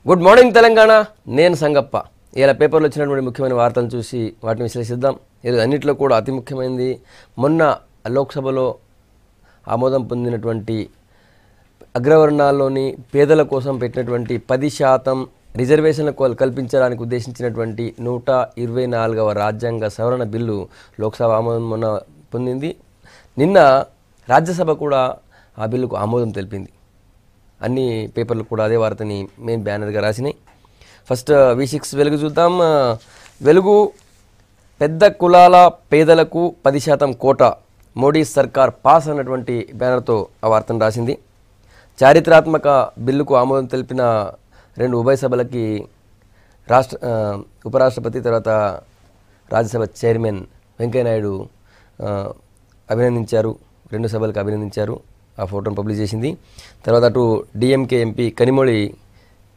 Good morning Telangana. నేను సంగప్ప. ఇలా పేపర్లో వచ్చినటువంటి ముఖ్యమైన వార్తలను చూసి వాటిని విశ్లేషిద్దాం. ఈరోజు అన్నింటిలో కూడా అతి ముఖ్యమైనది మొన్న లోక్సభలో ఆమోదం పొందినటువంటి అగ్రవర్ణాల్లోని పేదల కోసం పెట్టినటువంటి 10% రిజర్వేషన్లు కల్పించడానికి ఉద్దేశించినటువంటి 124వ రాజ్యాంగ సవరణ బిల్లు లోక్సభ ఆమోదం మొన్న పొందింది. నిన్న రాజ్యసభ కూడా ఆ బిల్లుకు ఆమోదం తెలిపింది. అన్ని పేపర్లు కూడా అదే వార్తని మెయిన్ బ్యానర్గా రాసినాయి. ఫస్ట్ V6 వెలుగు చూద్దాం. వెలుగు పెద్ద కులాల పేదలకు 10% కోటా, మోడీ సర్కార్ పాస్ అన్నటువంటి బ్యానర్తో ఆ వార్తను రాసింది. చారిత్రాత్మక బిల్లుకు ఆమోదం తెలిపిన రెండు ఉభయ సభలకి ఉపరాష్ట్రపతి తర్వాత రాజ్యసభ చైర్మన్ వెంకయ్యనాయుడు అభినందించారు. రెండు సభలకు అభినందించారు. ఆ ఫోటోను పబ్లిష్ చేసింది. తర్వాత అటు డిఎంకే ఎంపీ కనిమొళి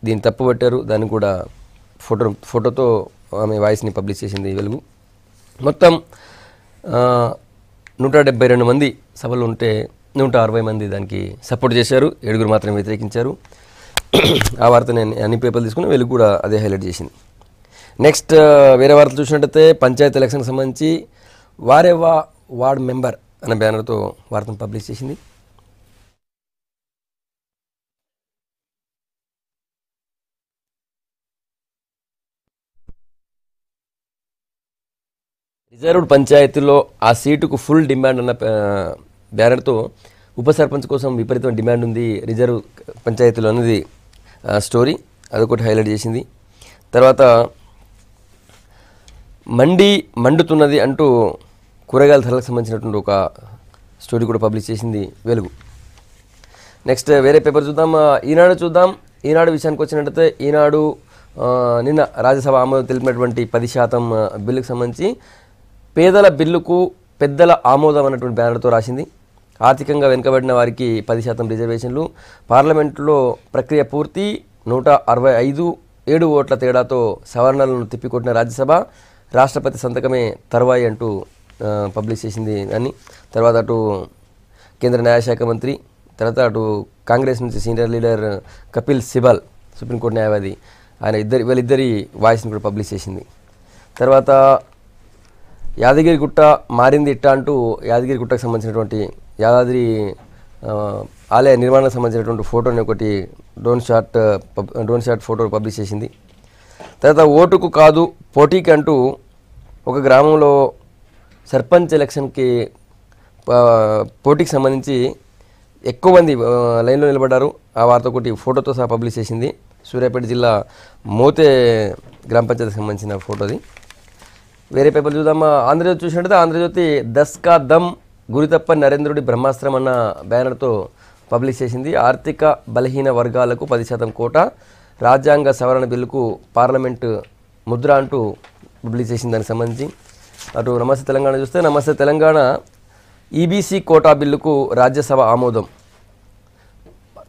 దీన్ని తప్పుపట్టారు. దాన్ని కూడా ఫోటోతో ఆమె వాయిస్ని పబ్లిష్ చేసింది వెలుగు. మొత్తం 172 మంది సభలు ఉంటే 160 మంది దానికి సపోర్ట్ చేశారు, 7 మాత్రం వ్యతిరేకించారు. ఆ వార్త నేను అన్ని పేపర్లు తీసుకుని వెలుగు కూడా అదే హైలైట్ చేసింది. నెక్స్ట్ వేరే వార్తలు చూసినట్టయితే పంచాయతీ ఎలక్షన్కి సంబంధించి వారెవా వార్డ్ మెంబర్ అనే బ్యానర్తో వార్తను పబ్లిష్ చేసింది. రిజర్వ్డ్ పంచాయతీలో ఆ సీటుకు ఫుల్ డిమాండ్ అన్న బ్యానర్తో ఉప సర్పంచ్ కోసం విపరీతమైన డిమాండ్ ఉంది రిజర్వ్ పంచాయతీలో అనేది స్టోరీ, అదొకటి హైలైట్ చేసింది. తర్వాత మండుతున్నది అంటూ కూరగాయల ధరలకు సంబంధించినటువంటి ఒక స్టోరీ కూడా పబ్లిష్ చేసింది వెలుగు. నెక్స్ట్ వేరే పేపర్ చూద్దాం. ఈనాడు చూద్దాం. ఈనాడు విషయానికి వచ్చినట్టయితే ఈనాడు నిన్న రాజ్యసభ ఆమోదం తెలిపినటువంటి 10% బిల్లుకు సంబంధించి పేదల బిల్లుకు పెద్దల ఆమోదం అన్నటువంటి బ్యానర్తో రాసింది. ఆర్థికంగా వెనుకబడిన వారికి 10% రిజర్వేషన్లు, పార్లమెంటులో ప్రక్రియ పూర్తి, 165 7 ఓట్ల తేడాతో సవరణలను తిప్పికొట్టిన రాజ్యసభ, రాష్ట్రపతి సంతకమే తర్వాయి అంటూ పబ్లిష్ చేసింది అని. తర్వాత అటు కేంద్ర న్యాయశాఖ మంత్రి, తర్వాత అటు కాంగ్రెస్ నుంచి senior leader Kapil Sibal supreme court న్యాయవాది, వీళ్ళిద్దరి వాయిస్ని కూడా పబ్లిష్ చేసింది. తర్వాత యాదగిరిగుట్ట మారింది ఇట్ట అంటూ యాదగిరిగుట్టకు సంబంధించినటువంటి యాదాద్రి ఆలయ నిర్మాణానికి సంబంధించినటువంటి ఫోటోని ఒకటి డ్రోన్ షాట్ ఫోటో పబ్లిష్ చేసింది. తర్వాత ఓటుకు కాదు పోటీకి అంటూ ఒక గ్రామంలో సర్పంచ్ ఎలక్షన్కి పోటీకి సంబంధించి ఎక్కువ మంది లైన్లో నిలబడ్డారు. ఆ వార్త ఒకటి ఫోటోతో సహా పబ్లిష్ చేసింది. సూర్యాపేట జిల్లా మోతే గ్రామ పంచాయతీకి సంబంధించిన ఫోటోది. వేరే పేపర్ చూద్దామా. ఆంధ్రజ్యోతి చూసినట్టయితే ఆంధ్రజ్యోతి 10 కా దమ్ గురితప్ప నరేంద్రుడి బ్రహ్మాస్త్రం అన్న బ్యానర్తో పబ్లిష్ చేసింది. ఆర్థిక బలహీన వర్గాలకు 10% కోటా, రాజ్యాంగ సవరణ బిల్లుకు పార్లమెంటు ముద్ర అంటూ పబ్లిష్ చేసింది. దానికి సంబంధించి అటు నమస్తే తెలంగాణ చూస్తే నమస్తే తెలంగాణ ఈబీసీ కోటా బిల్లుకు రాజ్యసభ ఆమోదం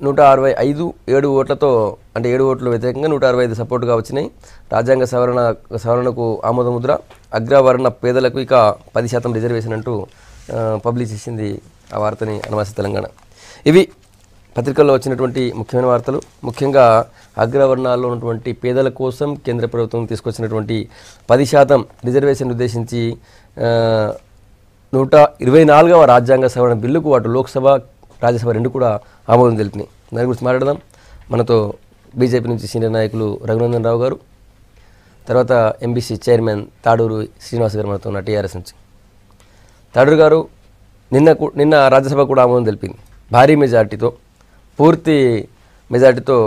165 7 ఓట్లతో, అంటే 7 ఓట్లు వ్యతిరేకంగా 165 సపోర్టుగా వచ్చినాయి. రాజ్యాంగ సవరణకు ఆమోద ముద్ర, అగ్రవర్ణ పేదలకు ఇక 10% రిజర్వేషన్ అంటూ పబ్లిష్ చేసింది ఆ వార్తని నమస్తే తెలంగాణ. ఇవి పత్రికల్లో వచ్చినటువంటి ముఖ్యమైన వార్తలు. ముఖ్యంగా అగ్రవర్ణాల్లో ఉన్నటువంటి పేదల కోసం కేంద్ర ప్రభుత్వం తీసుకొచ్చినటువంటి 10% రిజర్వేషన్ ఉద్దేశించి 124వ రాజ్యాంగ సవరణ బిల్లుకు అటు లోక్సభ రాజ్యసభ రెండు కూడా ఆమోదం తెలిపినాయి. దాని గురించి మాట్లాడదాం. మనతో బీజేపీ నుంచి సీనియర్ నాయకులు రఘునందన్ రావు గారు, తర్వాత ఎంబీసీ చైర్మన్ తాడూరు శ్రీనివాస్ గారు మనతో ఉన్న టీఆర్ఎస్ నుంచి. తాడూరు గారు, నిన్న రాజ్యసభ కూడా ఆమోదం తెలిపింది భారీ మెజార్టీతో, పూర్తి మెజార్టీతో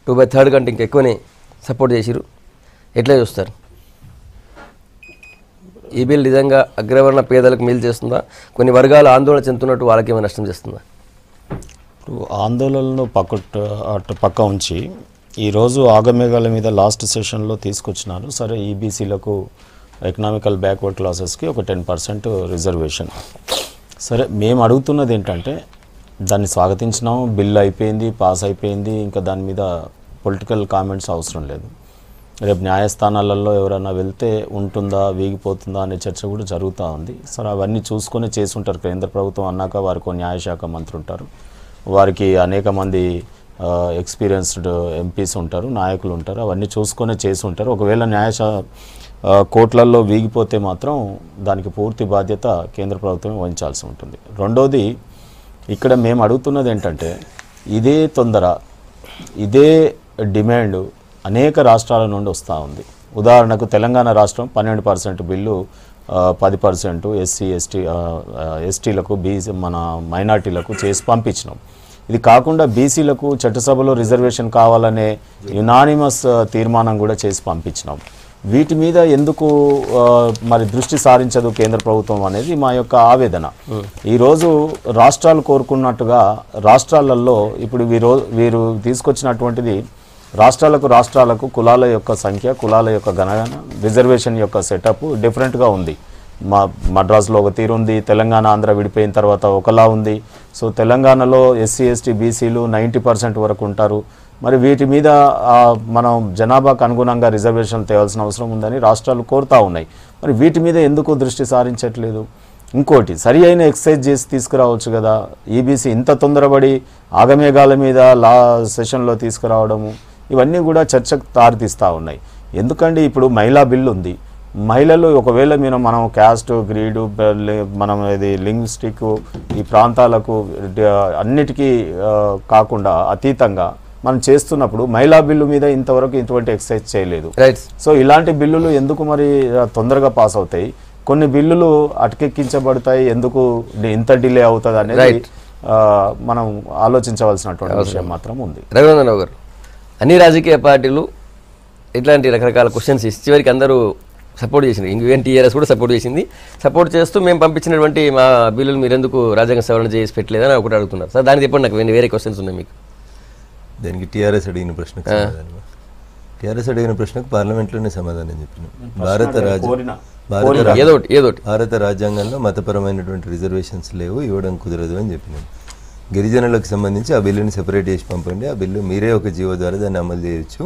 2/3 కంటే ఇంకా ఎక్కువనే సపోర్ట్ చేసిరు. ఎట్లా చూస్తారు? ఈ బిల్ నిజంగా అగ్రవర్ణ పేదలకు మేలు చేస్తుందా? కొన్ని వర్గాలు ఆందోళన చెందుతున్నట్టు వాళ్ళకి ఏమైనా నష్టం చేస్తుందా? ఆందోళనలు పక్క ఉంచి ఈరోజు ఆగమేఘాల మీద లాస్ట్ సెషన్లో తీసుకొచ్చినారు. సరే, ఈబీసీలకు ఎకనామికల్ బ్యాక్వర్డ్ క్లాసెస్కి ఒక 10% రిజర్వేషన్. సరే, మేము అడుగుతున్నది ఏంటంటే దాన్ని స్వాగతించినాము, బిల్ అయిపోయింది, పాస్ అయిపోయింది, ఇంకా దాని మీద పొలిటికల్ కామెంట్స్ అవసరం లేదు. రేపు న్యాయస్థానాలలో ఎవరైనా వెళ్తే ఉంటుందా, వీగిపోతుందా అనే చర్చ కూడా జరుగుతూ ఉంది. సరే, అవన్నీ చూసుకొని చేసి ఉంటారు. కేంద్ర ప్రభుత్వం అన్నాక వారికి న్యాయశాఖ మంత్రి ఉంటారు, వారికి అనేక మంది ఎక్స్పీరియన్స్డ్ ఎంపీస్ ఉంటారు, నాయకులు ఉంటారు, అవన్నీ చూసుకొని చేసి ఉంటారు. ఒకవేళ కోర్టులలో వీగిపోతే మాత్రం దానికి పూర్తి బాధ్యత కేంద్ర ప్రభుత్వమే వహించాల్సి ఉంటుంది. రెండోది, ఇక్కడ మేము అడుగుతున్నది ఏంటంటే, ఇదే తొందర, ఇదే డిమాండ్ అనేక రాష్ట్రాల నుండి వస్తూ ఉంది. ఉదాహరణకు తెలంగాణ రాష్ట్రం 12% బిల్లు 10% ఎస్టీలకు మన మైనార్టీలకు చేసి పంపించినాం. ఇది కాకుండా బీసీలకు చట్టసభలో రిజర్వేషన్ కావాలనే యునానిమస్ తీర్మానం కూడా చేసి పంపించినాం. వీటి మీద ఎందుకు మరి దృష్టి సారించదు కేంద్ర ప్రభుత్వం అనేది మా యొక్క ఆవేదన. ఈరోజు రాష్ట్రాలు కోరుకున్నట్టుగా రాష్ట్రాలలో ఇప్పుడు వీరు తీసుకొచ్చినటువంటిది రాష్ట్రాలకు కులాల యొక్క సంఖ్య, కులాల యొక్క గణన, రిజర్వేషన్ యొక్క సెటప్ డిఫరెంట్గా ఉంది. మద్రాసులో ఒక తీరు ఉంది, తెలంగాణ ఆంధ్ర విడిపోయిన తర్వాత ఒకలా ఉంది. సో తెలంగాణలో ఎస్సీ ఎస్టీ బీసీలు 90% వరకు ఉంటారు. మరి వీటి మీద మనం జనాభాకు అనుగుణంగా రిజర్వేషన్ తేవాల్సిన అవసరం ఉందని రాష్ట్రాలు కోరుతూ ఉన్నాయి. మరి వీటి మీద ఎందుకు దృష్టి సారించట్లేదు? ఇంకోటి, సరి అయిన ఎక్సర్సైజ్ చేసి తీసుకురావచ్చు కదా. ఈబీసీ ఇంత తొందరపడి ఆగమేఘాల మీద సెషన్లో తీసుకురావడము ఇవన్నీ కూడా చర్చకు తారితీస్తూ ఉన్నాయి. ఎందుకంటే ఇప్పుడు మహిళా బిల్లు ఉంది. మహిళలు ఒకవేళ మనం క్యాస్ట్, గ్రీడు, మనం ఇది లింగ్విస్టిక్ ఈ ప్రాంతాలకు అన్నిటికీ కాకుండా అతీతంగా మనం చేస్తున్నప్పుడు మహిళా బిల్లు మీద ఇంతవరకు ఇటువంటి ఎక్సర్సైజ్ చేయలేదు. సో ఇలాంటి బిల్లులు ఎందుకు మరి తొందరగా పాస్ అవుతాయి? కొన్ని బిల్లులు అటకెక్కించబడతాయి, ఎందుకు ఇంత డిలే అవుతుంది అనేది మనం ఆలోచించవలసినటువంటి విషయం మాత్రం ఉంది. రఘునందనరావు గారు, అన్ని రాజకీయ పార్టీలు ఇట్లాంటి రకరకాల క్వశ్చన్స్ ఇచ్చి చివరికి అందరూ సపోర్ట్ చేసింది. ఈవెన్ టీఆర్ఎస్ కూడా సపోర్ట్ చేసింది. సపోర్ట్ చేస్తూ మేము పంపించినటువంటి మా బిల్లులు మీరు ఎందుకు రాజ్యాంగ సవరణ చేసి పెట్టలేదని ఒకటి అడుగుతున్నారు సార్. దానికి చెప్పండి, నాకు వేరే క్వశ్చన్స్ ఉన్నాయి మీకు. దానికి టీఆర్ఎస్ అడిగిన ప్రశ్నకు పార్లమెంట్లోనే సమాధానం చెప్పినాం. భారత రాజ్యాంగంలో మతపరమైనటువంటి రిజర్వేషన్స్ లేవు, ఇవ్వడం కుదరదు అని చెప్పినాం. గిరిజనులకు సంబంధించి ఆ బిల్లుని సెపరేట్ చేసి పంపండి, ఆ బిల్లు మీరే ఒక జీవో ద్వారా దాన్ని అమలు చేయొచ్చు.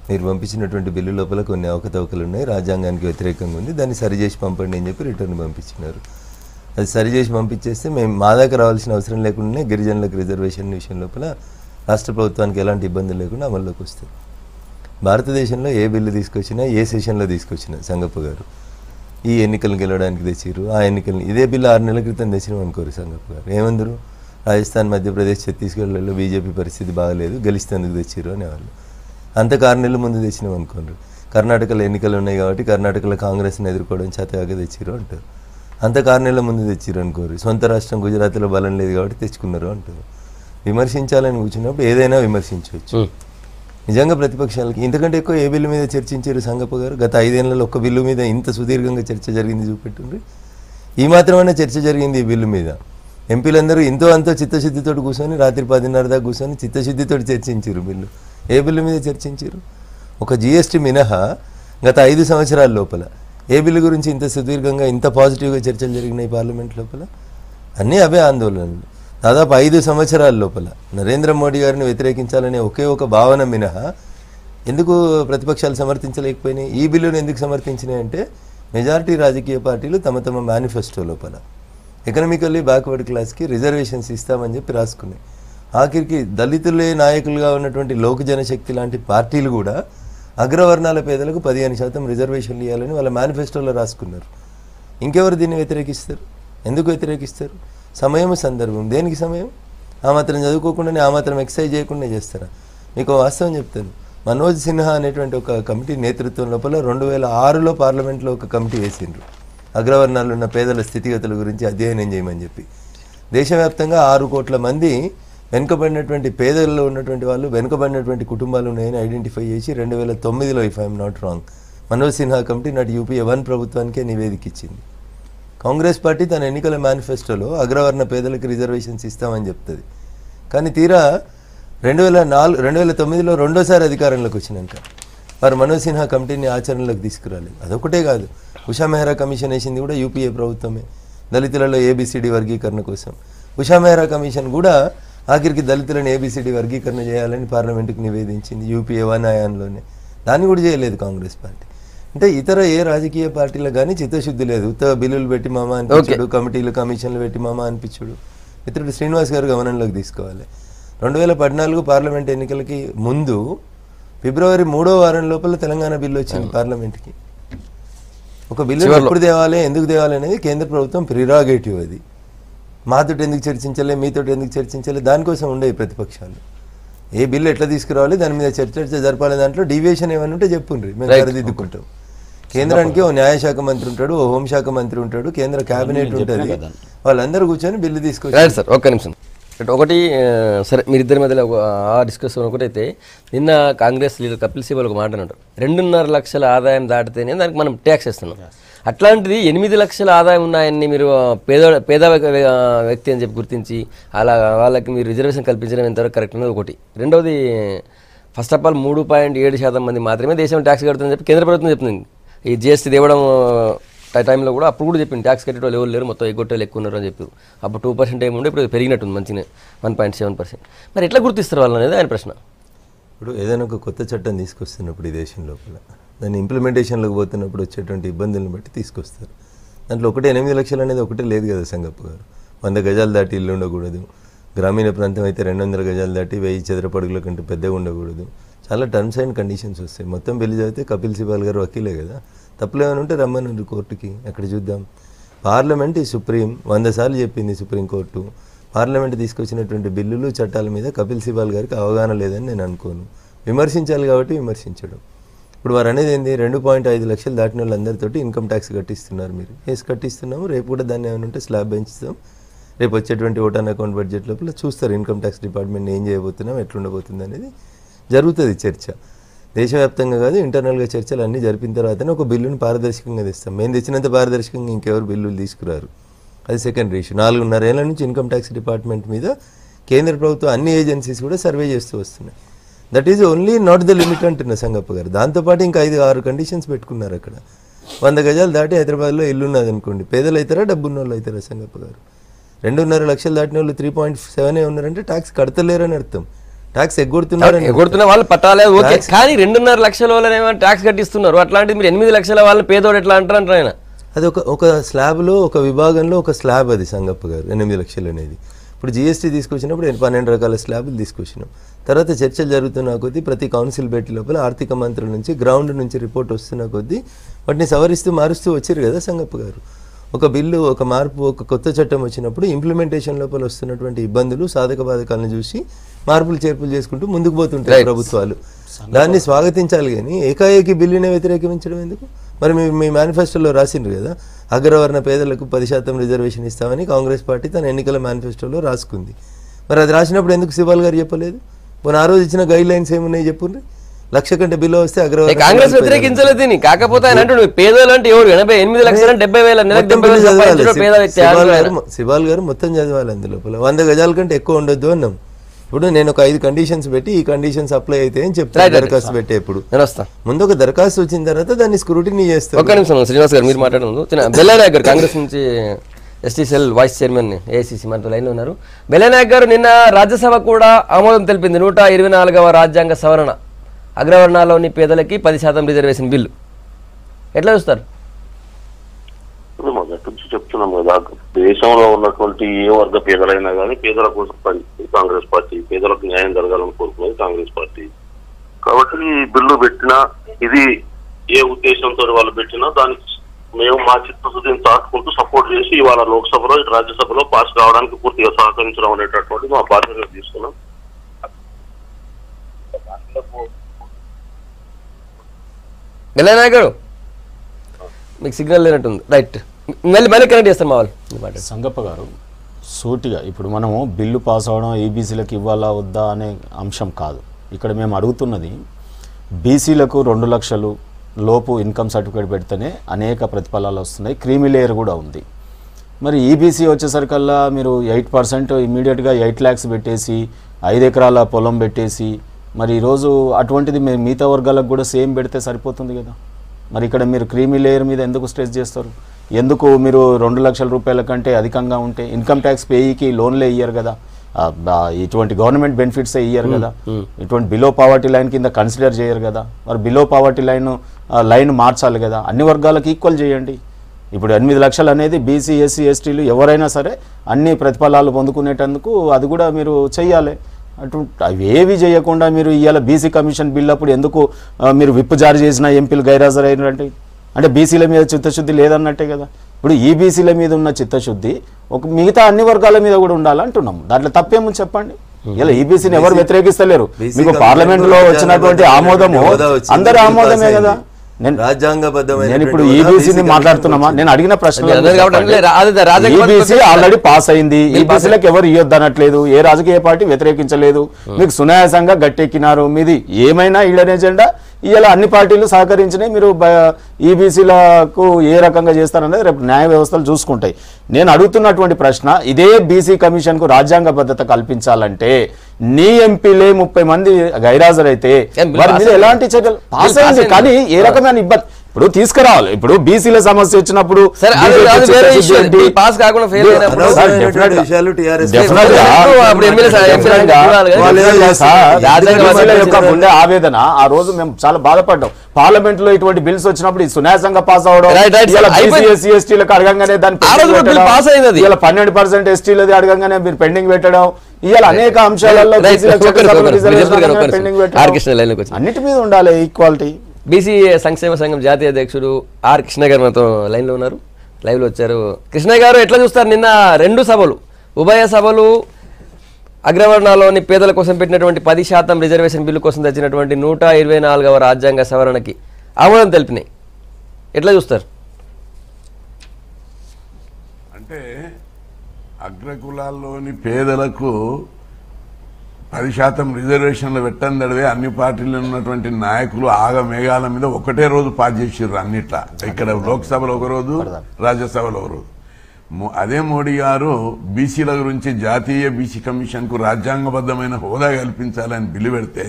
మీరు పంపించినటువంటి బిల్లు లోపల కొన్ని అవకతవకలు ఉన్నాయి, రాజ్యాంగానికి వ్యతిరేకంగా ఉంది, దాన్ని సరిచేసి పంపండి అని చెప్పి రిటర్న్ పంపించినారు. అది సరిచేసి పంపించేస్తే మేము మా దగ్గర రావాల్సిన అవసరం లేకుండానే గిరిజనులకు రిజర్వేషన్ విషయం లోపల రాష్ట్ర ప్రభుత్వానికి ఎలాంటి ఇబ్బందులు లేకుండా అమల్లోకి వస్తుంది. భారతదేశంలో ఏ బిల్లు తీసుకొచ్చినా, ఏ సెషన్లో తీసుకొచ్చినా సంగప్ప గారు ఈ ఎన్నికలను గెలవడానికి తెచ్చిరు, ఆ ఎన్నికలను ఇదే బిల్లు 6 నెలల క్రితం తెచ్చినాం అనుకోరు సంగప్ప గారు. ఏమందరు రాజస్థాన్, మధ్యప్రదేశ్, ఛత్తీస్గఢ్లలో బీజేపీ పరిస్థితి బాగలేదు, గెలిస్తేందుకు తెచ్చిరు అనేవాళ్ళు. అంతకు 6 నెలల ముందు తెచ్చినాం అనుకోండి. కర్ణాటకలో ఎన్నికలు ఉన్నాయి కాబట్టి కర్ణాటకలో కాంగ్రెస్ని ఎదుర్కోవడం చేతగాక తెచ్చిరు అంటారు. అంతకు 6 నెలల ముందు తెచ్చిరు అనుకోరు. సొంత రాష్ట్రం గుజరాత్లో బలం లేదు కాబట్టి తెచ్చుకున్నారు అంటారు. విమర్శించాలని కూర్చున్నప్పుడు ఏదైనా విమర్శించవచ్చు. నిజంగా ప్రతిపక్షాలకి ఇంతకంటే ఎక్కువ ఏ బిల్లు మీద చర్చించారు సంగప్ప గారు? గత 5 ఏళ్లలో ఒక్క బిల్లు మీద ఇంత సుదీర్ఘంగా చర్చ జరిగింది చూపెట్టుండ్రి. ఈ మాత్రమైనా చర్చ జరిగింది ఈ బిల్లు మీద. ఎంపీలందరూ ఎంతో అంతో చిత్తశుద్ధితో కూర్చొని రాత్రి 10:30 దాకా కూర్చొని చిత్తశుద్ధితో చర్చించారు బిల్లు. ఏ బిల్లు మీద చర్చించారు? ఒక జీఎస్టీ మినహా గత 5 సంవత్సరాల లోపల ఏ బిల్లు గురించి ఇంత సుదీర్ఘంగా ఇంత పాజిటివ్గా చర్చలు జరిగినాయి పార్లమెంట్ లోపల? అన్నీ అవే ఆందోళనలు. దాదాపు 5 సంవత్సరాల లోపల నరేంద్ర మోడీ గారిని వ్యతిరేకించాలనే ఒకే ఒక భావన మినహా ఎందుకు ప్రతిపక్షాలు సమర్థించలేకపోయినాయి? ఈ బిల్లును ఎందుకు సమర్థించినాయంటే మెజారిటీ రాజకీయ పార్టీలు తమ తమ మేనిఫెస్టో లోపల ఎకనామికల్లీ బ్యాక్వర్డ్ క్లాస్కి రిజర్వేషన్స్ ఇస్తామని చెప్పి రాసుకున్నాయి. ఆఖరికి దళితులే నాయకులుగా ఉన్నటువంటి లోక్ జనశక్తి లాంటి పార్టీలు కూడా అగ్రవర్ణాల పేదలకు 15% రిజర్వేషన్లు ఇవ్వాలని వాళ్ళ మేనిఫెస్టోలో రాసుకున్నారు. ఇంకెవరు దీన్ని వ్యతిరేకిస్తారు? ఎందుకు వ్యతిరేకిస్తారు? సమయం, సందర్భం. దేనికి సమయం? ఆ మాత్రం చదువుకోకుండానే, ఆ మాత్రం ఎక్సర్సైజ్ చేయకుండా చేస్తారా? మీకు వాస్తవం చెప్తాను. మనోజ్ సిన్హా అనేటువంటి ఒక కమిటీ నేతృత్వం లోపల 2006లో పార్లమెంట్లో ఒక కమిటీ వేసిండ్రు. అగ్రవర్ణాలు ఉన్న పేదల స్థితిగతుల గురించి అధ్యయనం చేయమని చెప్పి దేశవ్యాప్తంగా 6 కోట్ల మంది వెనుకబడినటువంటి పేదల్లో ఉన్నటువంటి వాళ్ళు, వెనుకబడినటువంటి కుటుంబాలు ఉన్నాయని ఐడెంటిఫై చేసి 2009లో, if I'm not wrong, Manoj Sinha committee నాటి యూపీఏ 1 ప్రభుత్వానికే నివేదిక ఇచ్చింది. కాంగ్రెస్ పార్టీ తన ఎన్నికల మేనిఫెస్టోలో అగ్రవర్ణ పేదలకు రిజర్వేషన్స్ ఇస్తామని చెప్తుంది. కానీ తీరా 2009లో రెండోసారి అధికారంలోకి వచ్చినాక వారు మనోజ్ సిన్హా కమిటీని ఆచరణలోకి తీసుకురాలేదు. అదొకటే కాదు, ఉషా మెహ్రా కమిషన్ వేసింది కూడా యూపీఏ ప్రభుత్వమే దళితులలో ఏబిసిడి వర్గీకరణ కోసం. ఉషా మెహ్రా కమిషన్ కూడా ఆఖరికి దళితులను ఏబిసిడి వర్గీకరణ చేయాలని పార్లమెంటుకు నివేదించింది యూపీఏ 1 హయాంలోనే. దాన్ని కూడా చేయలేదు కాంగ్రెస్ పార్టీ. అంటే ఇతర ఏ రాజకీయ పార్టీలకు కానీ చిత్తశుద్ధి లేదు. ఉత్తర బిల్లులు పెట్టి మామ అనిపించుడు, కమిటీలు కమిషన్లు పెట్టి మామ అనిపించుడు. మిత్రుడు శ్రీనివాస్ గారు గమనంలోకి తీసుకోవాలి. 2014 పార్లమెంట్ ఎన్నికలకి ముందు ఫిబ్రవరి 3వ వారం లోపల తెలంగాణ బిల్లు వచ్చింది పార్లమెంట్కి. ఒక బిల్లు ఎప్పుడు తేవాలి, ఎందుకు తేవాలి అనేది కేంద్ర ప్రభుత్వం ప్రిరాగేటివ్. అది మాతోటి ఎందుకు చర్చించాలి, మీతోటి ఎందుకు చర్చించాలి, దానికోసం ఉండేవి ప్రతిపక్షాలు. ఏ బిల్లు ఎట్లా తీసుకురావాలి, దాని మీద చర్చ జరపాలి, దాంట్లో డీవియేషన్ ఏమైనా ఉంటే చెప్పుండ్రి, మేము సరిదిద్దుకుంటాం. కేంద్రానికి ఓ న్యాయశాఖ మంత్రి ఉంటాడు, ఓ హోంశాఖ మంత్రి ఉంటాడు, కేంద్ర కేబినెట్ ఉంటుంది, వాళ్ళందరూ కూర్చొని బిల్లు తీసుకొచ్చారు. సార్ ఒక్క నిమిషం. ఒకటి సరే, మీరిద్దరి మధ్యలో ఆ డిస్కషన్ ఒకటైతే, నిన్న కాంగ్రెస్ లీడర్ కపిల్ సిబల్ ఒక మాట అంటారు, 2.5 లక్షల ఆదాయం దాటితేనే దానికి మనం ట్యాక్స్ వేస్తున్నాం. అట్లాంటిది 8 లక్షల ఆదాయం ఉన్నాయని మీరు పేద వ్యక్తి అని చెప్పి గుర్తించి అలా వాళ్ళకి మీరు రిజర్వేషన్ కల్పించడం ఎంతవరకు కరెక్ట్ అనేది ఒకటి. రెండవది, ఫస్ట్ ఆఫ్ ఆల్ 3.7% మంది మాత్రమే దేశం ట్యాక్స్ కడుతుందని చెప్పి కేంద్ర ప్రభుత్వం చెప్తుంది. ఈ జిఎస్టీ తేవడం టైంలో కూడా అప్పుడు కూడా చెప్పింది ట్యాక్స్ కట్టేటోళ్ళు ఎవరు లేరు, మొత్తం ఎగ్గొట్టేళ్ళు ఎక్కువ ఉన్నారు అని చెప్పి. అప్పుడు 2% ఏమి ఉండే, ఇప్పుడు పెరిగినట్టుంది మంచిగా 1.7%. మరి ఎట్లా గుర్తిస్తారు వాళ్ళు అనేది ఆయన ప్రశ్న. ఇప్పుడు ఏదైనా ఒక కొత్త చట్టం తీసుకొస్తున్నప్పుడు ఈ దేశం లోపల దాన్ని ఇంప్లిమెంటేషన్లోకి పోతున్నప్పుడు వచ్చేటువంటి ఇబ్బందులను బట్టి తీసుకొస్తారు. దాంట్లో 8 లక్షలు అనేది ఒకటే లేదు కదా సంగప్ప గారు. 100 గజాలు దాటి ఇల్లు ఉండకూడదు, గ్రామీణ ప్రాంతం అయితే 200 గజాలు దాటి 1000 చదరపు అడుగుల కంటే పెద్దగా ఉండకూడదు, చాలా టర్మ్స్ అండ్ కండిషన్స్ వస్తాయి. మొత్తం బిల్లు చదివితే కపిల్ సిబాల్ గారు వకీలే కదా, తప్పులు ఏమైనా ఉంటే రమ్మనండి కోర్టుకి, అక్కడ చూద్దాం. పార్లమెంట్ ఈ సుప్రీం 100 సార్లు చెప్పింది సుప్రీంకోర్టు. పార్లమెంట్ తీసుకొచ్చినటువంటి బిల్లులు చట్టాల మీద కపిల్ సిబాల్ గారికి అవగాహన లేదని నేను అనుకోను. విమర్శించాలి కాబట్టి విమర్శించడం. ఇప్పుడు వారు అనేది ఏంది, 2.5 లక్షలు దాటిన వాళ్ళందరితోటి ఇన్కమ్ ట్యాక్స్ కట్టిస్తున్నారు. మీరు కేసు కట్టిస్తున్నాము, రేపు కూడా దాన్ని ఏమైనా ఉంటే స్లాబ్ పెంచుతాం, రేపు వచ్చేటువంటి ఓటాన్ అకౌంట్ బడ్జెట్ లోపల చూస్తారు ఇన్కమ్ ట్యాక్స్ డిపార్ట్మెంట్ ఏం చేయబోతున్నాం, ఎట్లుండబోతుంది అనేది జరుగుతుంది చర్చ. దేశవ్యాప్తంగా కాదు, ఇంటర్నల్గా చర్చలు అన్నీ జరిపిన తర్వాతనే ఒక బిల్లుని పారదర్శకంగా తెస్తాం. మేము తెచ్చినంత పారదర్శకంగా ఇంకెవరు బిల్లులు తీసుకురారు. అది సెకండరీ ఇష్యూ. 4.5 ఏళ్ల నుంచి ఇన్కమ్ ట్యాక్స్ డిపార్ట్మెంట్ మీద కేంద్ర ప్రభుత్వం అన్ని ఏజెన్సీస్ కూడా సర్వే చేస్తూ వస్తున్నాయి. That is only not the limit అంటున్న సంగప్ప గారు. దాంతోపాటు ఇంకా 5-6 కండిషన్స్ పెట్టుకున్నారు అక్కడ. 100 గజాలు దాటి హైదరాబాద్లో ఇల్లు ఉన్నది అనుకోండి, పేదలు అవుతారా డబ్బున్న వాళ్ళు అవుతారా సంగప్ప గారు? 2.5 లక్షలు దాటిన వాళ్ళు 3.7 ఉన్నారంటే ట్యాక్స్ కడతలేరని అర్థం. ట్యాక్స్ ఎగ్గొడుతున్న వాళ్ళు పట్టాలే ఓకే, కానీ 2.5 లక్షల వాళ్ళని ట్యాక్స్ కట్టిస్తున్నారు. అట్లాంటిది మీరు 8 లక్షల వాళ్ళని పేదోడు ఎట్లా అంటారు ఆయన? అది ఒక స్లాబ్లో, ఒక విభాగంలో ఒక స్లాబ్ అది సంగప్ప గారు. 8 లక్షలు అనేది ఇప్పుడు జిఎస్టీ తీసుకొచ్చినప్పుడు 12 రకాల స్లాబులు తీసుకొచ్చినాం. తర్వాత చర్చలు జరుగుతున్న కొద్దీ ప్రతి కౌన్సిల్ భేటీ లోపల ఆర్థిక మంత్రుల నుంచి గ్రౌండ్ నుంచి రిపోర్ట్ వస్తున్న కొద్దీ వాటిని సవరిస్తూ మారుస్తూ వచ్చారు కదా సంగప్ప గారు. ఒక బిల్లు, ఒక మార్పు, ఒక కొత్త చట్టం వచ్చినప్పుడు ఇంప్లిమెంటేషన్ లోపల వస్తున్నటువంటి ఇబ్బందులు, సాధక బాధకాలను చూసి మార్పులు చేర్పులు చేసుకుంటూ ముందుకు పోతుంటాయి ప్రభుత్వాలు. దాన్ని స్వాగతించాలి కానీ ఏకాఏకి బిల్లునే వ్యతిరేకించడం ఎందుకు? మరి మీ మేనిఫెస్టోలో రాసిండ్రు కదా, అగ్రవర్ణ పేదలకు 10% రిజర్వేషన్ ఇస్తామని కాంగ్రెస్ పార్టీ తన ఎన్నికల మేనిఫెస్టోలో రాసుకుంది. మరి అది రాసినప్పుడు ఎందుకు సిబాల్ గారు చెప్పలేదు? పోనీ ఆ రోజు ఇచ్చిన గైడ్ లైన్స్ ఏమున్నాయి చెప్పుండ్రి. 1,00,000 కంటే బిల్లు వస్తే అగ్రవర్ణ కాంగ్రెస్ వ్యతిరేకించలేదు దీన్ని. కాకపోతే ఆయన అంటున్నాడు పేదలు అంటే ఎవరు 8 లక్షలు 70,000. సిబాల్ గారు మొత్తం చదవాలి. అందులో 100 గజాల కంటే ఎక్కువ ఉండొద్దు అన్నాం. ఇప్పుడు నేను ఒక 5 కండిషన్స్ పెట్టి ఈ కండిషన్స్ అప్లై అయితే అని చెప్తాను దరఖాస్తు పెట్టే. ఇప్పుడు ముందు ఒక దరఖాస్తు వచ్చిన తర్వాత దాన్ని స్క్రూటినీ చేస్తాను. ఒక్క నిమిషం శ్రీనివాస్ గారు, మీరు మాట్లాడదు. బెల్లనాయక్ గారు కాంగ్రెస్ నుంచి ఎస్టీసెల్ వైస్ చైర్మన్, ఏఐసిసి మనతో లైన్లో ఉన్నారు. బెల్లనాయక్ గారు, నిన్న రాజ్యసభ కూడా ఆమోదం తెలిపింది 124వ రాజ్యాంగ సవరణ, అగ్రవర్ణాల్లోని పేదలకి 10% రిజర్వేషన్ బిల్లు. ఎట్లా చూస్తారు? మొదటి నుంచి చెప్తున్నాం కదా, దేశంలో ఉన్నటువంటి ఏ వర్గ పేదలైనా కానీ పేదల కోసం పనిచేస్తుంది కాంగ్రెస్ పార్టీ, పేదలకు న్యాయం జరగాలని కోరుకునేది కాంగ్రెస్ పార్టీ. కాబట్టి ఈ బిల్లు పెట్టినా, ఇది ఏ ఉద్దేశంతో వాళ్ళు పెట్టినా దానికి మేము మా చిత్తశుద్ధిని చాటుకుంటూ సపోర్ట్ చేసి ఇవాళ లోక్సభలో, రాజ్యసభలో పాస్ కావడానికి పూర్తిగా సహకరించడం అనేటటువంటి మా బాధ్యతగా తీసుకున్నాం. బెల్లనాయక్ గారు, మీకు సిగ్నల్ లేనట్టుంది. రైట్, మళ్ళీ కనెక్ట్ చేస్తాం మా వాళ్ళు. సంగప్ప గారు, సూటిగా ఇప్పుడు మనము బిల్లు పాస్ అవడం ఈబీసీలకు ఇవ్వాలా వద్దా అనే అంశం కాదు. ఇక్కడ మేము అడుగుతున్నది, బీసీలకు 2 లక్షలు లోపు ఇన్కమ్ సర్టిఫికేట్ పెడితేనే అనేక ప్రతిఫలాలు వస్తున్నాయి, క్రీమీ లేయర్ కూడా ఉంది. మరి ఈబీసీ వచ్చేసరికల్లా మీరు 8% ఇమీడియట్గా 8 lakhs పెట్టేసి 5 ఎకరాల పొలం పెట్టేసి, మరి ఈరోజు అటువంటిది మిగతా వర్గాలకు కూడా సేమ్ పెడితే సరిపోతుంది కదా. మరి ఇక్కడ మీరు క్రీమీ లేయర్ మీద ఎందుకు స్ట్రెస్ చేస్తారు? ఎందుకు మీరు 2 లక్షల రూపాయల కంటే అధికంగా ఉంటే ఇన్కమ్ ట్యాక్స్ పేయీకి లోన్లే ఇయ్యరు కదా, ఇటువంటి గవర్నమెంట్ బెనిఫిట్సే ఇయ్యరు కదా, ఇటువంటి బిలో పావర్టీ లైన్ కింద కన్సిడర్ చేయరు కదా. మరి బిలో పావర్టీ లైన్ మార్చాలి కదా, అన్ని వర్గాలకు ఈక్వల్ చేయండి. ఇప్పుడు 8 లక్షలు అనేది బీసీ, ఎస్సీ, ఎస్టీలు ఎవరైనా సరే అన్ని ప్రతిఫలాలు పొందుకునేటందుకు అది కూడా మీరు చెయ్యాలి. అటు అవి ఏవి చేయకుండా మీరు ఇవాళ బీసీ కమిషన్ బిల్ అప్పుడు ఎందుకు మీరు విప్ జారీ చేసిన ఎంపీలు గైరాజర్ అయినట్టు అంటే బీసీల మీద చిత్తశుద్ధి లేదన్నట్టే కదా. ఇప్పుడు ఈ బీసీల మీద ఉన్న చిత్తశుద్ధి ఒక మిగతా అన్ని వర్గాల మీద కూడా ఉండాలంటున్నాం. దాంట్లో తప్పేమో చెప్పండి. ఇలా ఈబీసీని ఎవరు వ్యతిరేకిస్తలేరు. మీకు పార్లమెంట్ లో వచ్చినటువంటి ఆమోదము అందరి ఆమోదమే కదా. నేను ఇప్పుడు ఈబీసీని మాట్లాడుతున్నామా? నేను అడిగిన ప్రశ్న ఈబీసీ ఆల్రెడీ పాస్ అయింది. ఈబీసీలకు ఎవరు ఇవ్వద్దు అనట్లేదు. ఏ రాజకీయ పార్టీ వ్యతిరేకించలేదు. మీకు సునాయాసంగా గట్టెక్కినారు. మీది ఏమైనా ఈడన్ ఎజెండా ఇలా అన్ని పార్టీలు సహకరించినాయి. మీరు ఈబీసీలకు ఏ రకంగా చేస్తారనేది రేపు న్యాయ వ్యవస్థలు చూసుకుంటాయి. నేను అడుగుతున్నటువంటి ప్రశ్న, ఇదే బీసీ కమిషన్కు రాజ్యాంగబద్ధత కల్పించాలంటే నీ ఎంపీలే 30 మంది గైరాజరైతే వారి మీద ఎలాంటి చర్యలు పాస్ అయింది కానీ ఏ రకమైన ఇబ్బంది ఇప్పుడు తీసుకురావాలి. ఇప్పుడు బీసీల సమస్య వచ్చినప్పుడు గుండె ఆవేదన ఆ రోజు మేము చాలా బాధపడ్డాం. పార్లమెంట్ లో ఇటువంటి బిల్స్ వచ్చినప్పుడు సునాయాసంగా పాస్ అవడం, ఎస్సీ ఎస్టీలకు అడగంగానే దాన్ని 12% ఎస్టీలది అడగంగానే మీరు పెండింగ్ పెట్టడం, ఇవాళ అనేక అంశాలలో పెండింగ్ పెట్టడం, అన్నిటి మీద ఉండాలి ఈక్వాలిటీ. బీసీ సంక్షేమ సంఘం జాతీయ అధ్యక్షుడు ఆర్ కృష్ణ గారు మనతో లైన్లో ఉన్నారు, లైవ్లో వచ్చారు. కృష్ణ గారు ఎట్లా చూస్తారు? నిన్న 2 సభలు, ఉభయ సభలు అగ్రవర్ణాల్లోని పేదల కోసం పెట్టినటువంటి 10% రిజర్వేషన్ బిల్లు కోసం తెచ్చినటువంటి 124వ రాజ్యాంగ సవరణకి ఆమోదం తెలిపినాయి. ఎట్లా చూస్తారు? అంటే అగ్రకులాల్లోని పేదలకు 10% రిజర్వేషన్లు పెట్టందడివే అన్ని పార్టీలు ఉన్నటువంటి నాయకులు ఆగమేఘాల మీద ఒకటే రోజు పాస్ చేసిర్రు అన్నిట్లా. ఇక్కడ లోక్సభలో ఒక రోజు, రాజ్యసభలో ఒక రోజు. అదే మోడీ గారు బీసీల గురించి జాతీయ బీసీ కమిషన్ కు రాజ్యాంగబద్ధమైన హోదా కల్పించాలని బిల్లు పెడితే